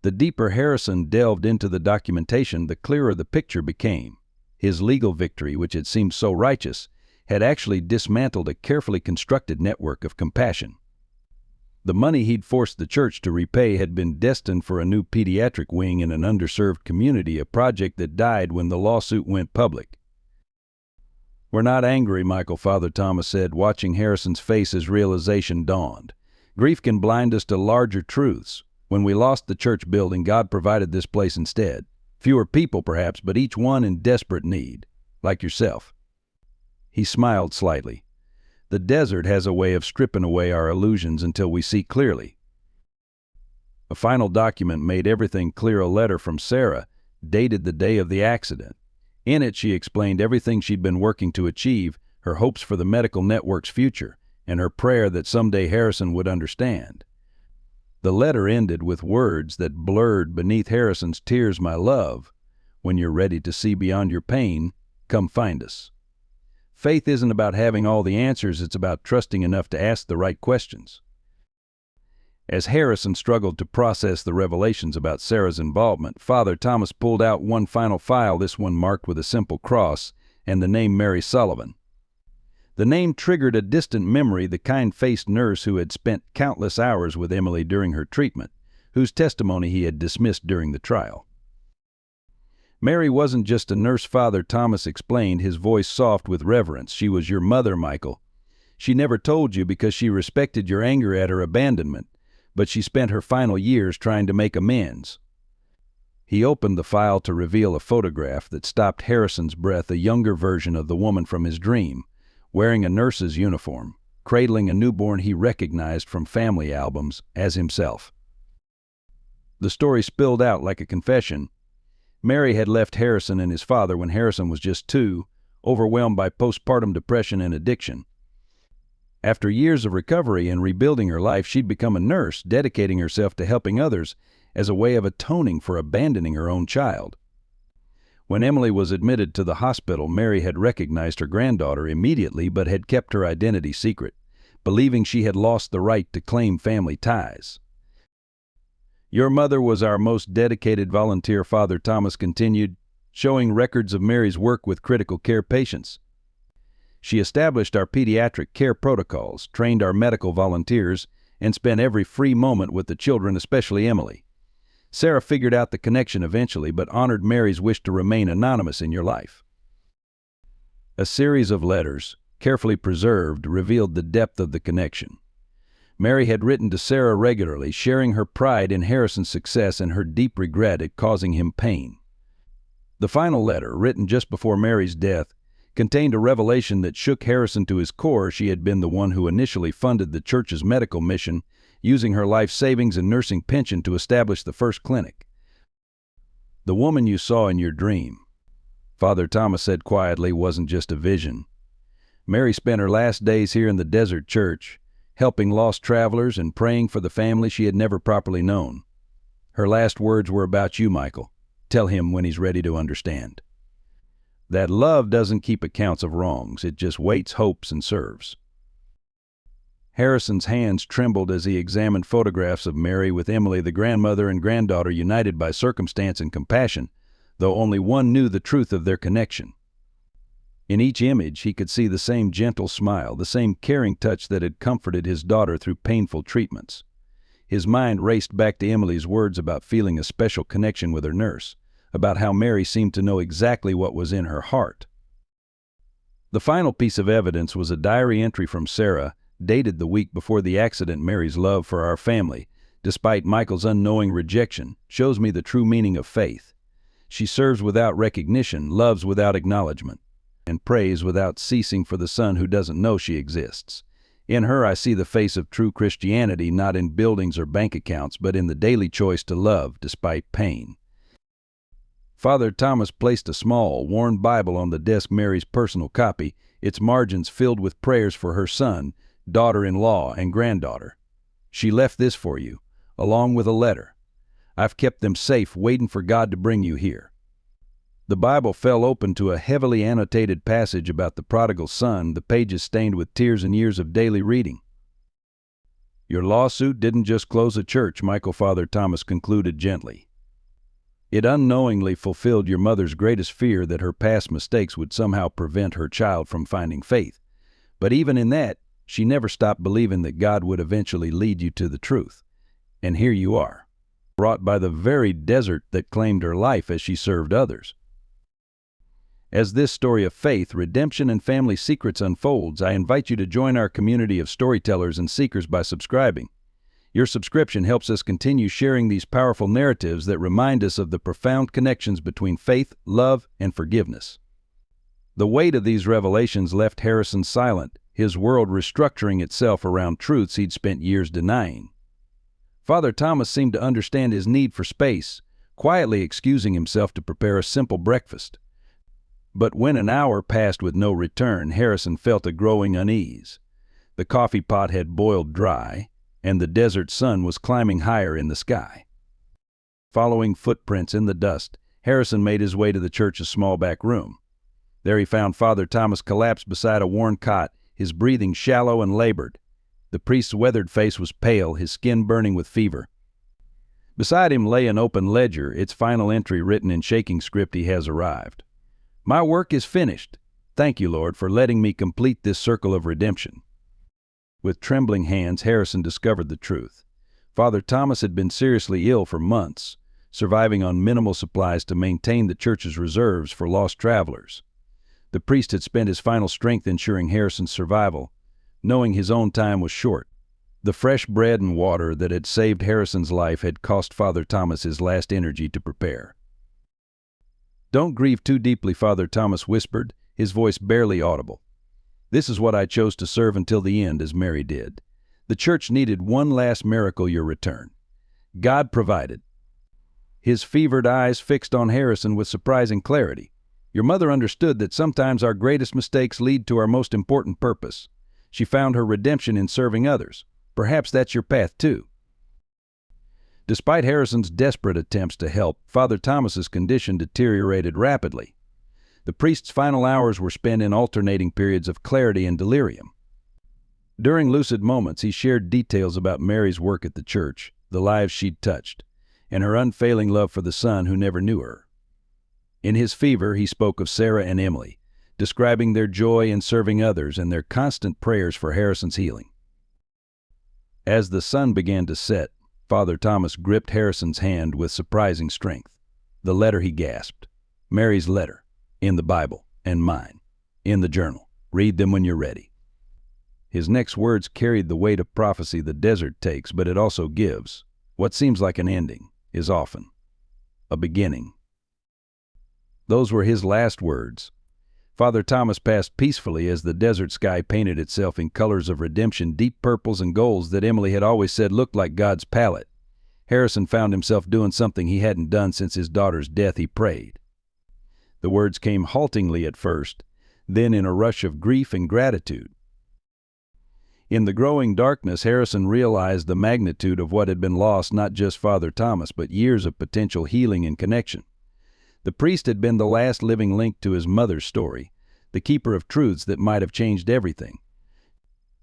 The deeper Harrison delved into the documentation, the clearer the picture became. His legal victory, which had seemed so righteous, had actually dismantled a carefully constructed network of compassion. The money he'd forced the church to repay had been destined for a new pediatric wing in an underserved community, a project that died when the lawsuit went public. "We're not angry, Michael," Father Thomas said, watching Harrison's face as realization dawned. "Grief can blind us to larger truths. When we lost the church building, God provided this place instead. Fewer people, perhaps, but each one in desperate need, like yourself." He smiled slightly. "The desert has a way of stripping away our illusions until we see clearly." A final document made everything clear, a letter from Sarah, dated the day of the accident. In it, she explained everything she'd been working to achieve, her hopes for the medical network's future, and her prayer that someday Harrison would understand. The letter ended with words that blurred beneath Harrison's tears. "My love, when you're ready to see beyond your pain, come find us." Faith isn't about having all the answers, it's about trusting enough to ask the right questions. As Harrison struggled to process the revelations about Sarah's involvement, Father Thomas pulled out one final file, this one marked with a simple cross and the name Mary Sullivan. The name triggered a distant memory, the kind-faced nurse who had spent countless hours with Emily during her treatment, whose testimony he had dismissed during the trial. "Mary wasn't just a nurse," Father Thomas explained, his voice soft with reverence. "She was your mother, Michael. She never told you because she respected your anger at her abandonment, but she spent her final years trying to make amends." He opened the file to reveal a photograph that stopped Harrison's breath, a younger version of the woman from his dream, wearing a nurse's uniform, cradling a newborn he recognized from family albums as himself. The story spilled out like a confession. Mary had left Harrison and his father when Harrison was just 2, overwhelmed by postpartum depression and addiction. After years of recovery and rebuilding her life, she'd become a nurse, dedicating herself to helping others as a way of atoning for abandoning her own child. When Emily was admitted to the hospital, Mary had recognized her granddaughter immediately but had kept her identity secret, believing she had lost the right to claim family ties. "Your mother was our most dedicated volunteer," Father Thomas continued, showing records of Mary's work with critical care patients. "She established our pediatric care protocols, trained our medical volunteers, and spent every free moment with the children, especially Emily. Sarah figured out the connection eventually, but honored Mary's wish to remain anonymous in your life." A series of letters, carefully preserved, revealed the depth of the connection. Mary had written to Sarah regularly, sharing her pride in Harrison's success and her deep regret at causing him pain. The final letter, written just before Mary's death, contained a revelation that shook Harrison to his core. She had been the one who initially funded the church's medical mission, using her life savings and nursing pension to establish the first clinic. "The woman you saw in your dream," Father Thomas said quietly, "wasn't just a vision. Mary spent her last days here in the desert church, helping lost travelers and praying for the family she had never properly known. Her last words were about you, Michael. Tell him when he's ready to understand. That love doesn't keep accounts of wrongs, it just waits, hopes, and serves." Harrison's hands trembled as he examined photographs of Mary with Emily, the grandmother and granddaughter, united by circumstance and compassion, though only one knew the truth of their connection. In each image, he could see the same gentle smile, the same caring touch that had comforted his daughter through painful treatments. His mind raced back to Emily's words about feeling a special connection with her nurse, about how Mary seemed to know exactly what was in her heart. The final piece of evidence was a diary entry from Sarah, dated the week before the accident. "Mary's love for our family, despite Michael's unknowing rejection, shows me the true meaning of faith. She serves without recognition, loves without acknowledgement, and prays without ceasing for the son who doesn't know she exists. In her I see the face of true Christianity, not in buildings or bank accounts, but in the daily choice to love despite pain." Father Thomas placed a small, worn Bible on the desk, Mary's personal copy, its margins filled with prayers for her son, daughter-in-law, and granddaughter. "She left this for you, along with a letter. I've kept them safe, waiting for God to bring you here." The Bible fell open to a heavily annotated passage about the prodigal son, the pages stained with tears and years of daily reading. "Your lawsuit didn't just close a church," Father Thomas concluded gently. "It unknowingly fulfilled your mother's greatest fear, that her past mistakes would somehow prevent her child from finding faith. But even in that, she never stopped believing that God would eventually lead you to the truth. And here you are, brought by the very desert that claimed her life as she served others." As this story of faith, redemption, and family secrets unfolds, I invite you to join our community of storytellers and seekers by subscribing. Your subscription helps us continue sharing these powerful narratives that remind us of the profound connections between faith, love, and forgiveness. The weight of these revelations left Harrison silent, his world restructuring itself around truths he'd spent years denying. Father Thomas seemed to understand his need for space, quietly excusing himself to prepare a simple breakfast. But when an hour passed with no return, Harrison felt a growing unease. The coffee pot had boiled dry, and the desert sun was climbing higher in the sky. Following footprints in the dust, Harrison made his way to the church's small back room. There he found Father Thomas collapsed beside a worn cot, his breathing shallow and labored. The priest's weathered face was pale, his skin burning with fever. Beside him lay an open ledger, its final entry written in shaking script: "He has arrived. My work is finished. Thank you, Lord, for letting me complete this circle of redemption." With trembling hands, Harrison discovered the truth. Father Thomas had been seriously ill for months, surviving on minimal supplies to maintain the church's reserves for lost travelers. The priest had spent his final strength ensuring Harrison's survival, knowing his own time was short. The fresh bread and water that had saved Harrison's life had cost Father Thomas his last energy to prepare. "Don't grieve too deeply," Father Thomas whispered, his voice barely audible. "This is what I chose to serve until the end, as Mary did. The church needed one last miracle: your return. God provided." His fevered eyes fixed on Harrison with surprising clarity. "Your mother understood that sometimes our greatest mistakes lead to our most important purpose. She found her redemption in serving others. Perhaps that's your path too." Despite Harrison's desperate attempts to help, Father Thomas's condition deteriorated rapidly. The priest's final hours were spent in alternating periods of clarity and delirium. During lucid moments, he shared details about Mary's work at the church, the lives she'd touched, and her unfailing love for the son who never knew her. In his fever, he spoke of Sarah and Emily, describing their joy in serving others and their constant prayers for Harrison's healing. As the sun began to set, Father Thomas gripped Harrison's hand with surprising strength. "The letter," he gasped. "Mary's letter. In the Bible. And mine. In the journal. Read them when you're ready." His next words carried the weight of prophecy the desert takes, but it also gives. What seems like an ending is often a beginning. Those were his last words. Father Thomas passed peacefully as the desert sky painted itself in colors of redemption, deep purples and golds that Emily had always said looked like God's palette. Harrison found himself doing something he hadn't done since his daughter's death. He prayed. The words came haltingly at first, then in a rush of grief and gratitude. In the growing darkness, Harrison realized the magnitude of what had been lost, not just Father Thomas, but years of potential healing and connection. The priest had been the last living link to his mother's story, the keeper of truths that might have changed everything.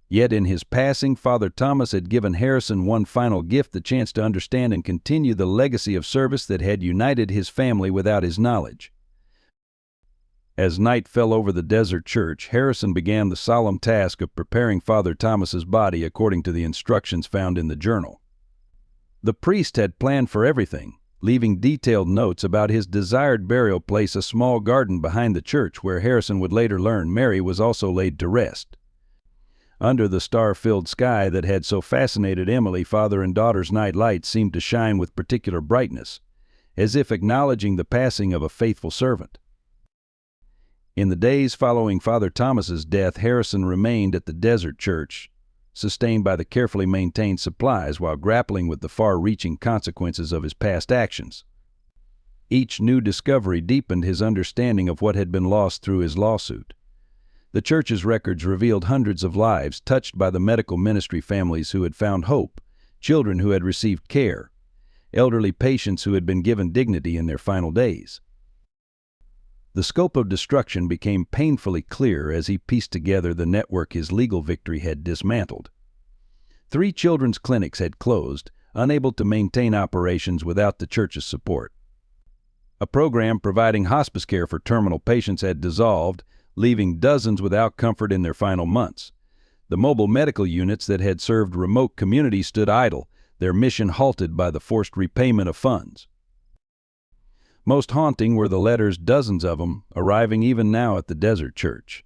Yet in his passing, Father Thomas had given Harrison one final gift: the chance to understand and continue the legacy of service that had united his family without his knowledge. As night fell over the desert church, Harrison began the solemn task of preparing Father Thomas's body according to the instructions found in the journal. The priest had planned for everything, leaving detailed notes about his desired burial place, a small garden behind the church where Harrison would later learn Mary was also laid to rest. Under the star-filled sky that had so fascinated Emily, father and daughter's night light seemed to shine with particular brightness, as if acknowledging the passing of a faithful servant. In the days following Father Thomas's death, Harrison remained at the desert church, sustained by the carefully maintained supplies while grappling with the far-reaching consequences of his past actions. Each new discovery deepened his understanding of what had been lost through his lawsuit. The church's records revealed hundreds of lives touched by the medical ministry, families who had found hope, children who had received care, elderly patients who had been given dignity in their final days. The scope of destruction became painfully clear as he pieced together the network his legal victory had dismantled. 3 children's clinics had closed, unable to maintain operations without the church's support. A program providing hospice care for terminal patients had dissolved, leaving dozens without comfort in their final months. The mobile medical units that had served remote communities stood idle, their mission halted by the forced repayment of funds. Most haunting were the letters, dozens of them, arriving even now at the Desert Church.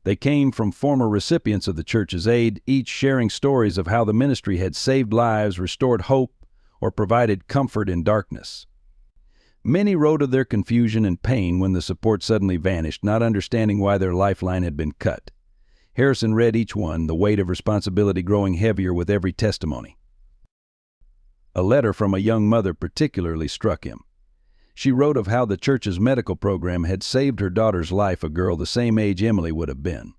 They came from former recipients of the church's aid, each sharing stories of how the ministry had saved lives, restored hope, or provided comfort in darkness. Many wrote of their confusion and pain when the support suddenly vanished, not understanding why their lifeline had been cut. Harrison read each one, the weight of responsibility growing heavier with every testimony. A letter from a young mother particularly struck him. She wrote of how the church's medical program had saved her daughter's life, a girl the same age Emily would have been.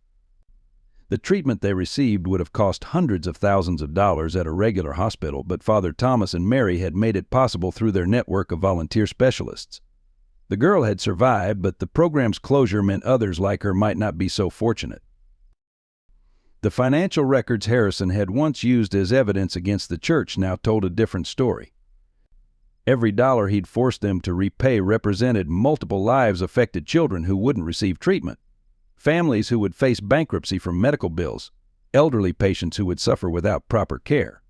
The treatment they received would have cost hundreds of thousands of dollars at a regular hospital, but Father Thomas and Mary had made it possible through their network of volunteer specialists. The girl had survived, but the program's closure meant others like her might not be so fortunate. The financial records Harrison had once used as evidence against the church now told a different story. Every dollar he'd forced them to repay represented multiple lives, affected children who wouldn't receive treatment, families who would face bankruptcy from medical bills, elderly patients who would suffer without proper care.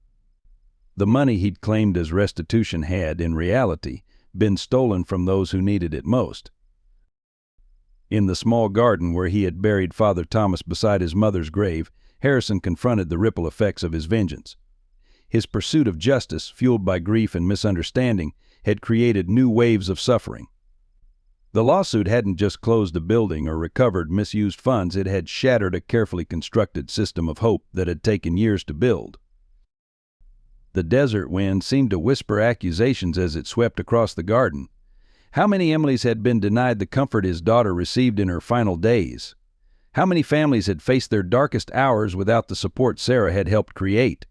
The money he'd claimed as restitution had, in reality, been stolen from those who needed it most. In the small garden where he had buried Father Thomas beside his mother's grave, Harrison confronted the ripple effects of his vengeance. His pursuit of justice, fueled by grief and misunderstanding, had created new waves of suffering. The lawsuit hadn't just closed a building or recovered misused funds, it had shattered a carefully constructed system of hope that had taken years to build. The desert wind seemed to whisper accusations as it swept across the garden. How many Emilys had been denied the comfort his daughter received in her final days? How many families had faced their darkest hours without the support Sarah had helped create?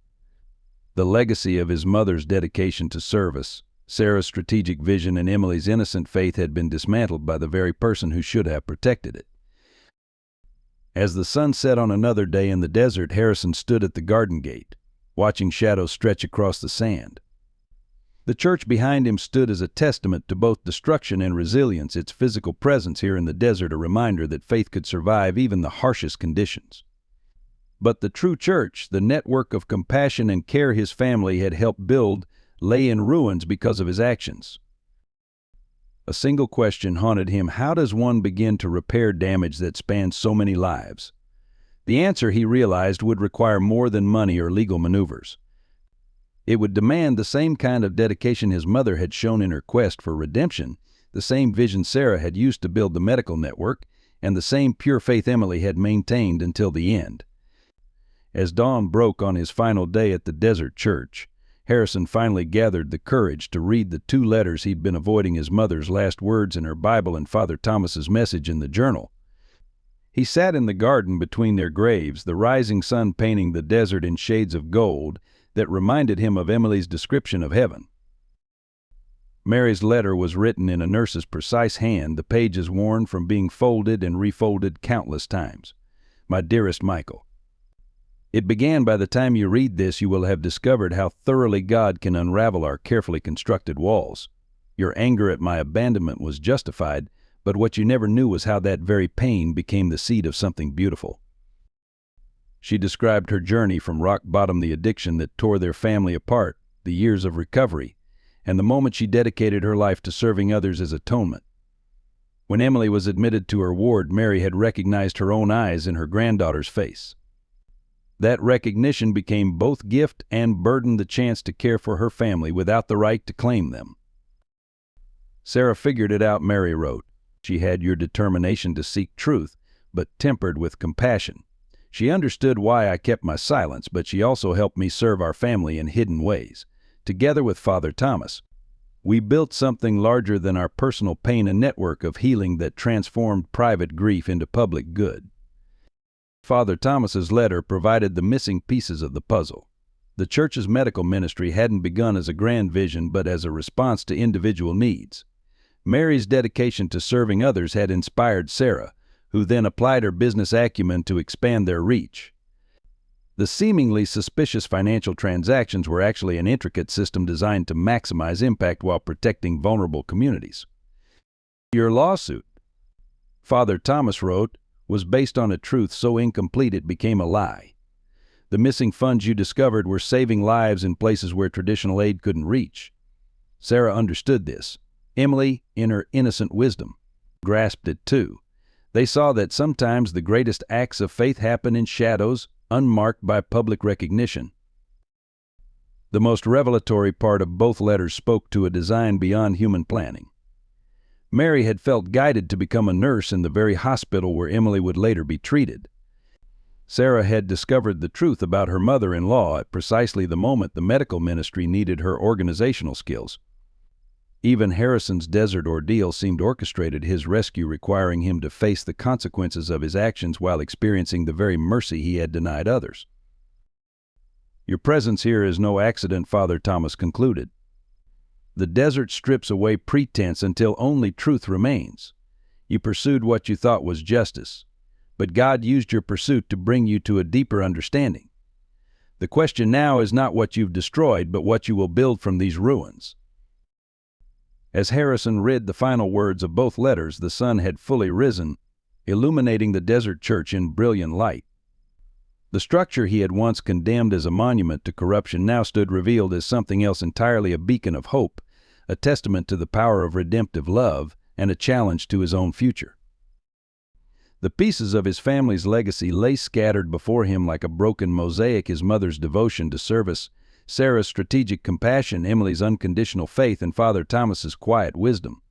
The legacy of his mother's dedication to service, Sarah's strategic vision, and Emily's innocent faith had been dismantled by the very person who should have protected it. As the sun set on another day in the desert, Harrison stood at the garden gate, watching shadows stretch across the sand. The church behind him stood as a testament to both destruction and resilience, its physical presence here in the desert a reminder that faith could survive even the harshest conditions. But the true church, the network of compassion and care his family had helped build, lay in ruins because of his actions. A single question haunted him: how does one begin to repair damage that spans so many lives? The answer, he realized, would require more than money or legal maneuvers. It would demand the same kind of dedication his mother had shown in her quest for redemption, the same vision Sarah had used to build the medical network, and the same pure faith Emily had maintained until the end. As dawn broke on his final day at the desert church, Harrison finally gathered the courage to read the 2 letters he'd been avoiding: his mother's last words in her Bible and Father Thomas's message in the journal. He sat in the garden between their graves, the rising sun painting the desert in shades of gold that reminded him of Emily's description of heaven. Mary's letter was written in a nurse's precise hand, the pages worn from being folded and refolded countless times. My dearest Michael, it began: by the time you read this, you will have discovered how thoroughly God can unravel our carefully constructed walls. Your anger at my abandonment was justified, but what you never knew was how that very pain became the seed of something beautiful. She described her journey from rock bottom, the addiction that tore their family apart, the years of recovery, and the moment she dedicated her life to serving others as atonement. When Emily was admitted to her ward, Mary had recognized her own eyes in her granddaughter's face. That recognition became both gift and burden, the chance to care for her family without the right to claim them. Sarah figured it out, Mary wrote. She had your determination to seek truth, but tempered with compassion. She understood why I kept my silence, but she also helped me serve our family in hidden ways. Together with Father Thomas, We built something larger than our personal pain, a network of healing that transformed private grief into public good. Father Thomas's letter provided the missing pieces of the puzzle. The church's medical ministry hadn't begun as a grand vision but as a response to individual needs. Mary's dedication to serving others had inspired Sarah, who then applied her business acumen to expand their reach. The seemingly suspicious financial transactions were actually an intricate system designed to maximize impact while protecting vulnerable communities. Your lawsuit, Father Thomas wrote, was based on a truth so incomplete it became a lie. The missing funds you discovered were saving lives in places where traditional aid couldn't reach. Sarah understood this. Emily, in her innocent wisdom, grasped it too. They saw that sometimes the greatest acts of faith happen in shadows, unmarked by public recognition. The most revelatory part of both letters spoke to a design beyond human planning. Mary had felt guided to become a nurse in the very hospital where Emily would later be treated. Sarah had discovered the truth about her mother-in-law at precisely the moment the medical ministry needed her organizational skills. Even Harrison's desert ordeal seemed orchestrated, his rescue requiring him to face the consequences of his actions while experiencing the very mercy he had denied others. Your presence here is no accident, Father Thomas concluded. The desert strips away pretense until only truth remains. You pursued what you thought was justice, but God used your pursuit to bring you to a deeper understanding. The question now is not what you've destroyed, but what you will build from these ruins. As Harrison read the final words of both letters, the sun had fully risen, illuminating the desert church in brilliant light. The structure he had once condemned as a monument to corruption now stood revealed as something else entirely, a beacon of hope, a testament to the power of redemptive love, and a challenge to his own future. The pieces of his family's legacy lay scattered before him like a broken mosaic: his mother's devotion to service, Sarah's strategic compassion, Emily's unconditional faith, and Father Thomas's quiet wisdom.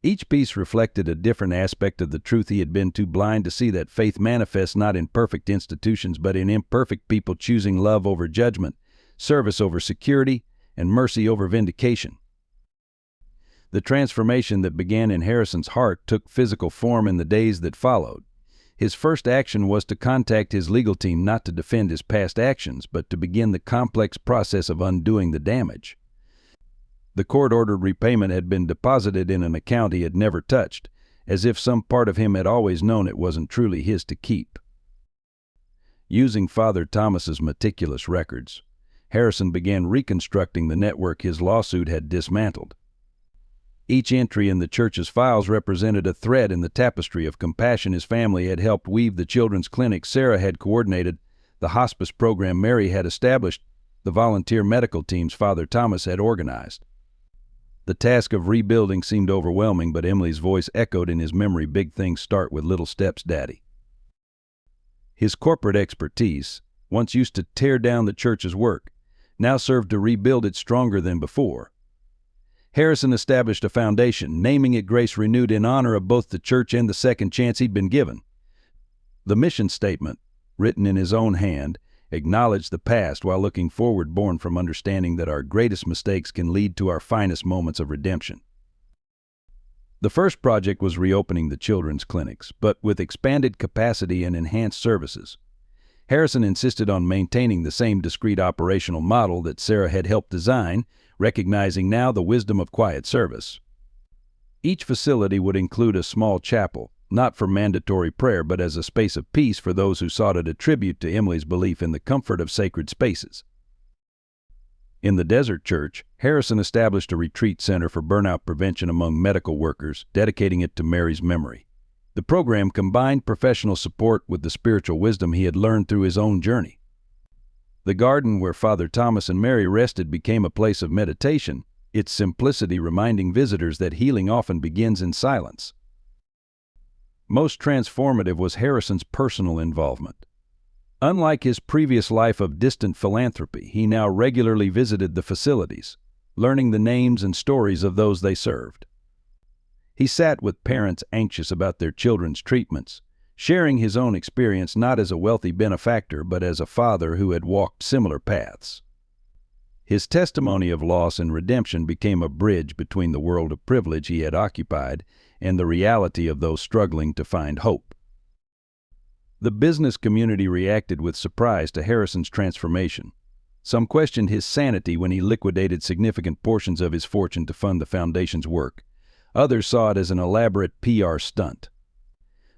Each piece reflected a different aspect of the truth he had been too blind to see, that faith manifests not in perfect institutions but in imperfect people choosing love over judgment, service over security, and mercy over vindication. The transformation that began in Harrison's heart took physical form in the days that followed. His first action was to contact his legal team, not to defend his past actions, but to begin the complex process of undoing the damage. The court-ordered repayment had been deposited in an account he had never touched, as if some part of him had always known it wasn't truly his to keep. Using Father Thomas's meticulous records, Harrison began reconstructing the network his lawsuit had dismantled. Each entry in the church's files represented a thread in the tapestry of compassion his family had helped weave, the children's clinic Sarah had coordinated, the hospice program Mary had established, the volunteer medical teams Father Thomas had organized. The task of rebuilding seemed overwhelming, but Emily's voice echoed in his memory: "Big things start with little steps, Daddy." His corporate expertise, once used to tear down the church's work, now served to rebuild it stronger than before. Harrison established a foundation, naming it Grace Renewed, in honor of both the church and the second chance he'd been given. The mission statement, written in his own hand, acknowledged the past while looking forward, born from understanding that our greatest mistakes can lead to our finest moments of redemption. The first project was reopening the children's clinics, but with expanded capacity and enhanced services. Harrison insisted on maintaining the same discreet operational model that Sarah had helped design, recognizing now the wisdom of quiet service. Each facility would include a small chapel, not for mandatory prayer but as a space of peace for those who sought a tribute to Emily's belief in the comfort of sacred spaces. In the desert church, Harrison established a retreat center for burnout prevention among medical workers, dedicating it to Mary's memory. The program combined professional support with the spiritual wisdom he had learned through his own journey. The garden where Father Thomas and Mary rested became a place of meditation, its simplicity reminding visitors that healing often begins in silence. Most transformative was Harrison's personal involvement. Unlike his previous life of distant philanthropy, he now regularly visited the facilities, learning the names and stories of those they served. He sat with parents anxious about their children's treatments, sharing his own experience not as a wealthy benefactor but as a father who had walked similar paths. His testimony of loss and redemption became a bridge between the world of privilege he had occupied and the reality of those struggling to find hope. The business community reacted with surprise to Harrison's transformation. Some questioned his sanity when he liquidated significant portions of his fortune to fund the foundation's work. Others saw it as an elaborate PR stunt.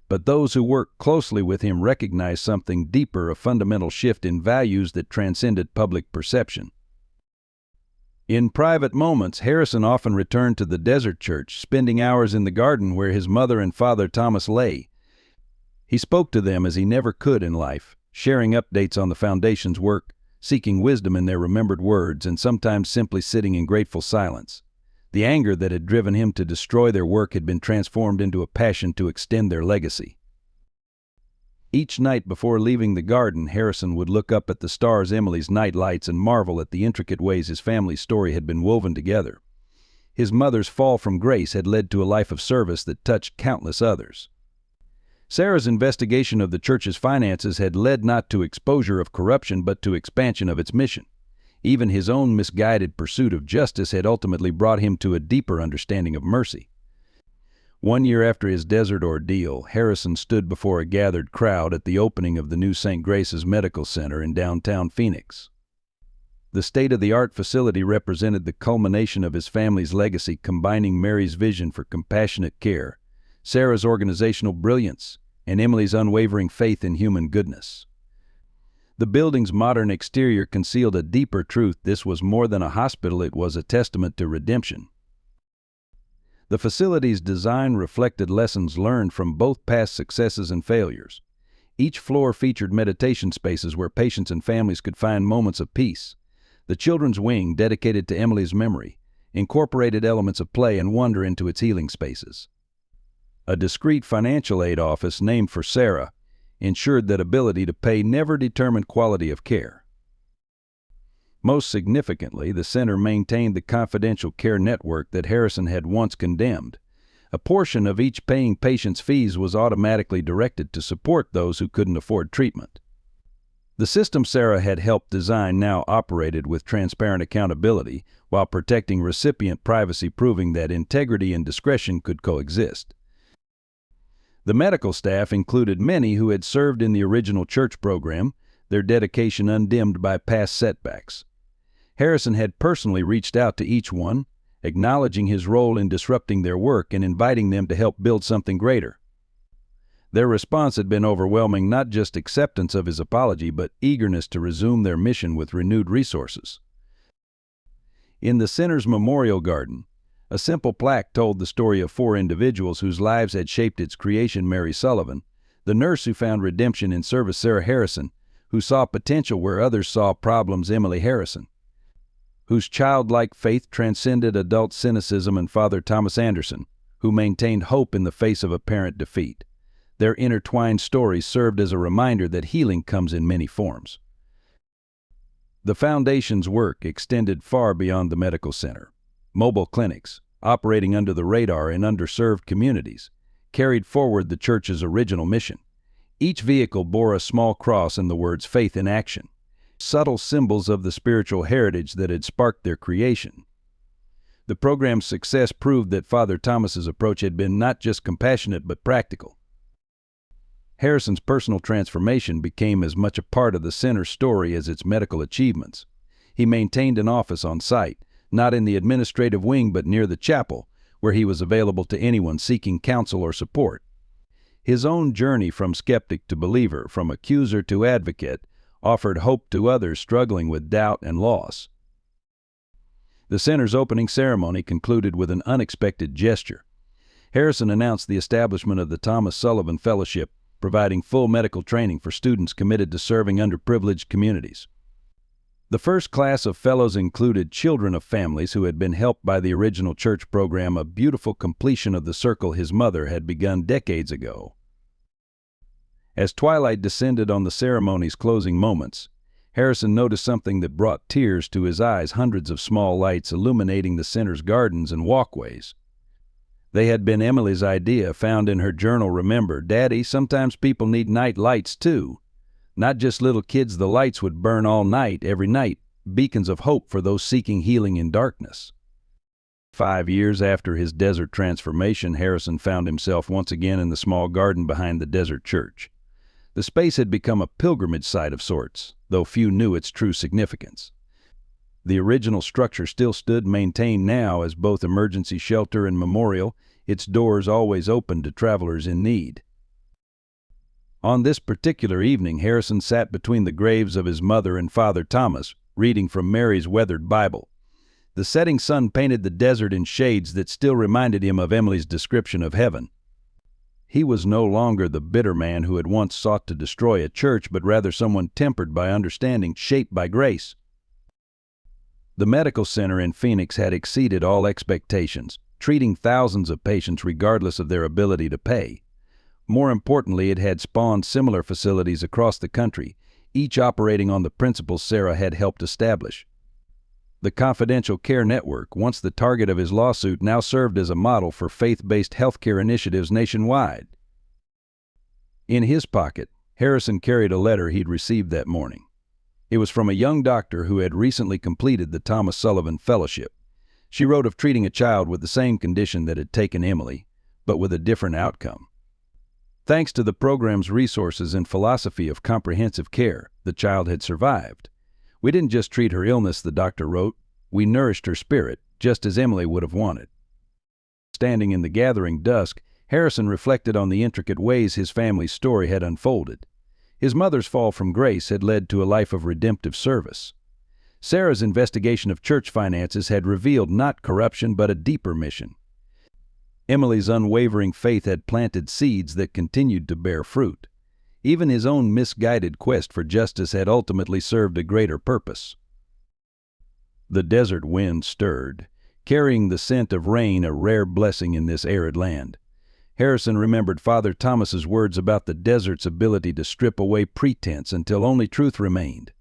But those who worked closely with him recognized something deeper, a fundamental shift in values that transcended public perception. In private moments, Harrison often returned to the desert church, spending hours in the garden where his mother and Father Thomas lay. He spoke to them as he never could in life, sharing updates on the foundation's work, seeking wisdom in their remembered words, and sometimes simply sitting in grateful silence. The anger that had driven him to destroy their work had been transformed into a passion to extend their legacy. Each night before leaving the garden, Harrison would look up at the stars, Emily's night lights, and marvel at the intricate ways his family's story had been woven together. His mother's fall from grace had led to a life of service that touched countless others. Sarah's investigation of the church's finances had led not to exposure of corruption but to expansion of its mission. Even his own misguided pursuit of justice had ultimately brought him to a deeper understanding of mercy. 1 year after his desert ordeal, Harrison stood before a gathered crowd at the opening of the new St. Grace's Medical Center in downtown Phoenix. The state-of-the-art facility represented the culmination of his family's legacy, combining Mary's vision for compassionate care, Sarah's organizational brilliance, and Emily's unwavering faith in human goodness. The building's modern exterior concealed a deeper truth. This was more than a hospital, it was a testament to redemption. The facility's design reflected lessons learned from both past successes and failures. Each floor featured meditation spaces where patients and families could find moments of peace. The children's wing, dedicated to Emily's memory, incorporated elements of play and wonder into its healing spaces. A discreet financial aid office named for Sarah ensured that ability to pay never determined quality of care. Most significantly, the center maintained the confidential care network that Harrison had once condemned. A portion of each paying patient's fees was automatically directed to support those who couldn't afford treatment. The system Sarah had helped design now operated with transparent accountability while protecting recipient privacy, proving that integrity and discretion could coexist. The medical staff included many who had served in the original church program, their dedication undimmed by past setbacks. Harrison had personally reached out to each one, acknowledging his role in disrupting their work and inviting them to help build something greater. Their response had been overwhelming, not just acceptance of his apology, but eagerness to resume their mission with renewed resources. In the center's memorial garden, a simple plaque told the story of 4 individuals whose lives had shaped its creation: Mary Sullivan, the nurse who found redemption in service; Sarah Harrison, who saw potential where others saw problems; Emily Harrison, whose childlike faith transcended adult cynicism; and Father Thomas Anderson, who maintained hope in the face of apparent defeat. Their intertwined stories served as a reminder that healing comes in many forms. The foundation's work extended far beyond the medical center. Mobile clinics, operating under the radar in underserved communities, carried forward the church's original mission. Each vehicle bore a small cross and the words "Faith in Action," subtle symbols of the spiritual heritage that had sparked their creation. The program's success proved that Father Thomas's approach had been not just compassionate but practical. Harrison's personal transformation became as much a part of the center's story as its medical achievements. He maintained an office on site, not in the administrative wing but near the chapel, where he was available to anyone seeking counsel or support. His own journey from skeptic to believer, from accuser to advocate, offered hope to others struggling with doubt and loss. The center's opening ceremony concluded with an unexpected gesture. Harrison announced the establishment of the Thomas Sullivan Fellowship, providing full medical training for students committed to serving underprivileged communities. The first class of fellows included children of families who had been helped by the original church program, a beautiful completion of the circle his mother had begun decades ago. As twilight descended on the ceremony's closing moments, Harrison noticed something that brought tears to his eyes: hundreds of small lights illuminating the center's gardens and walkways. They had been Emily's idea, found in her journal. "Remember, Daddy, sometimes people need night lights too. Not just little kids. The lights would burn all night, every night, beacons of hope for those seeking healing in darkness. 5 years after his desert transformation, Harrison found himself once again in the small garden behind the desert church. The space had become a pilgrimage site of sorts, though few knew its true significance. The original structure still stood, maintained now as both emergency shelter and memorial, its doors always open to travelers in need. On this particular evening, Harrison sat between the graves of his mother and Father Thomas, reading from Mary's weathered Bible. The setting sun painted the desert in shades that still reminded him of Emily's description of heaven. He was no longer the bitter man who had once sought to destroy a church, but rather someone tempered by understanding, shaped by grace. The medical center in Phoenix had exceeded all expectations, treating thousands of patients regardless of their ability to pay. More importantly, it had spawned similar facilities across the country, each operating on the principles Sarah had helped establish. The Confidential Care Network, once the target of his lawsuit, now served as a model for faith-based healthcare initiatives nationwide. In his pocket, Harrison carried a letter he'd received that morning. It was from a young doctor who had recently completed the Thomas Sullivan Fellowship. She wrote of treating a child with the same condition that had taken Emily, but with a different outcome. Thanks to the program's resources and philosophy of comprehensive care, the child had survived. We didn't just treat her illness, the doctor wrote, we nourished her spirit, just as Emily would have wanted. Standing in the gathering dusk, Harrison reflected on the intricate ways his family's story had unfolded. His mother's fall from grace had led to a life of redemptive service. Sarah's investigation of church finances had revealed not corruption but a deeper mission. Emily's unwavering faith had planted seeds that continued to bear fruit. Even his own misguided quest for justice had ultimately served a greater purpose. The desert wind stirred, carrying the scent of rain, a rare blessing in this arid land. Harrison remembered Father Thomas's words about the desert's ability to strip away pretense until only truth remained.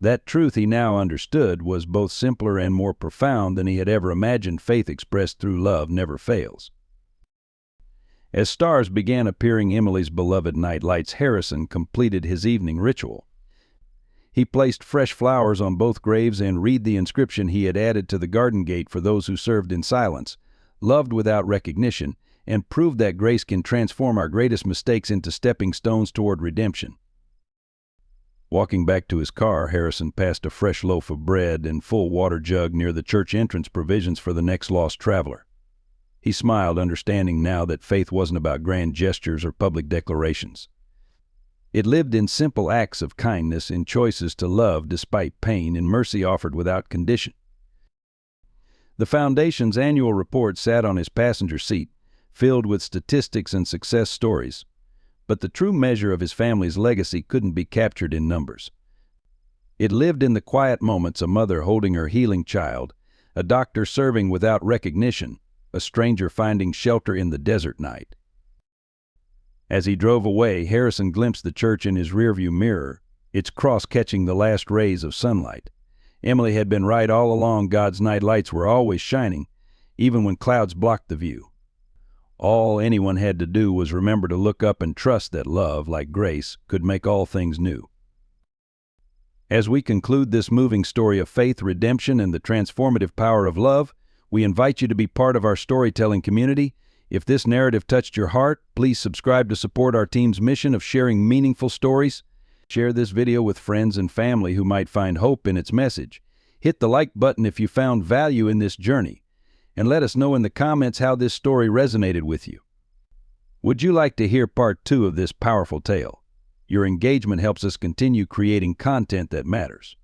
That truth, he now understood, was both simpler and more profound than he had ever imagined. Faith expressed through love never fails. As stars began appearing Emily's beloved night lights, Harrison completed his evening ritual. He placed fresh flowers on both graves and read the inscription he had added to the garden gate for those who served in silence, loved without recognition, and proved that grace can transform our greatest mistakes into stepping stones toward redemption. Walking back to his car, Harrison passed a fresh loaf of bread and full water jug near the church entrance, provisions for the next lost traveler. He smiled, understanding now that faith wasn't about grand gestures or public declarations. It lived in simple acts of kindness, in choices to love despite pain, in mercy offered without condition. The Foundation's annual report sat on his passenger seat, filled with statistics and success stories. But the true measure of his family's legacy couldn't be captured in numbers. It lived in the quiet moments: a mother holding her healing child, a doctor serving without recognition, a stranger finding shelter in the desert night. As he drove away, Harrison glimpsed the church in his rearview mirror, its cross catching the last rays of sunlight. Emily had been right all along. God's night lights were always shining, even when clouds blocked the view. All anyone had to do was remember to look up and trust that love, like grace, could make all things new. As we conclude this moving story of faith, redemption, and the transformative power of love, we invite you to be part of our storytelling community. If this narrative touched your heart, please subscribe to support our team's mission of sharing meaningful stories. Share this video with friends and family who might find hope in its message. Hit the like button if you found value in this journey, and let us know in the comments how this story resonated with you. Would you like to hear part 2 of this powerful tale? Your engagement helps us continue creating content that matters.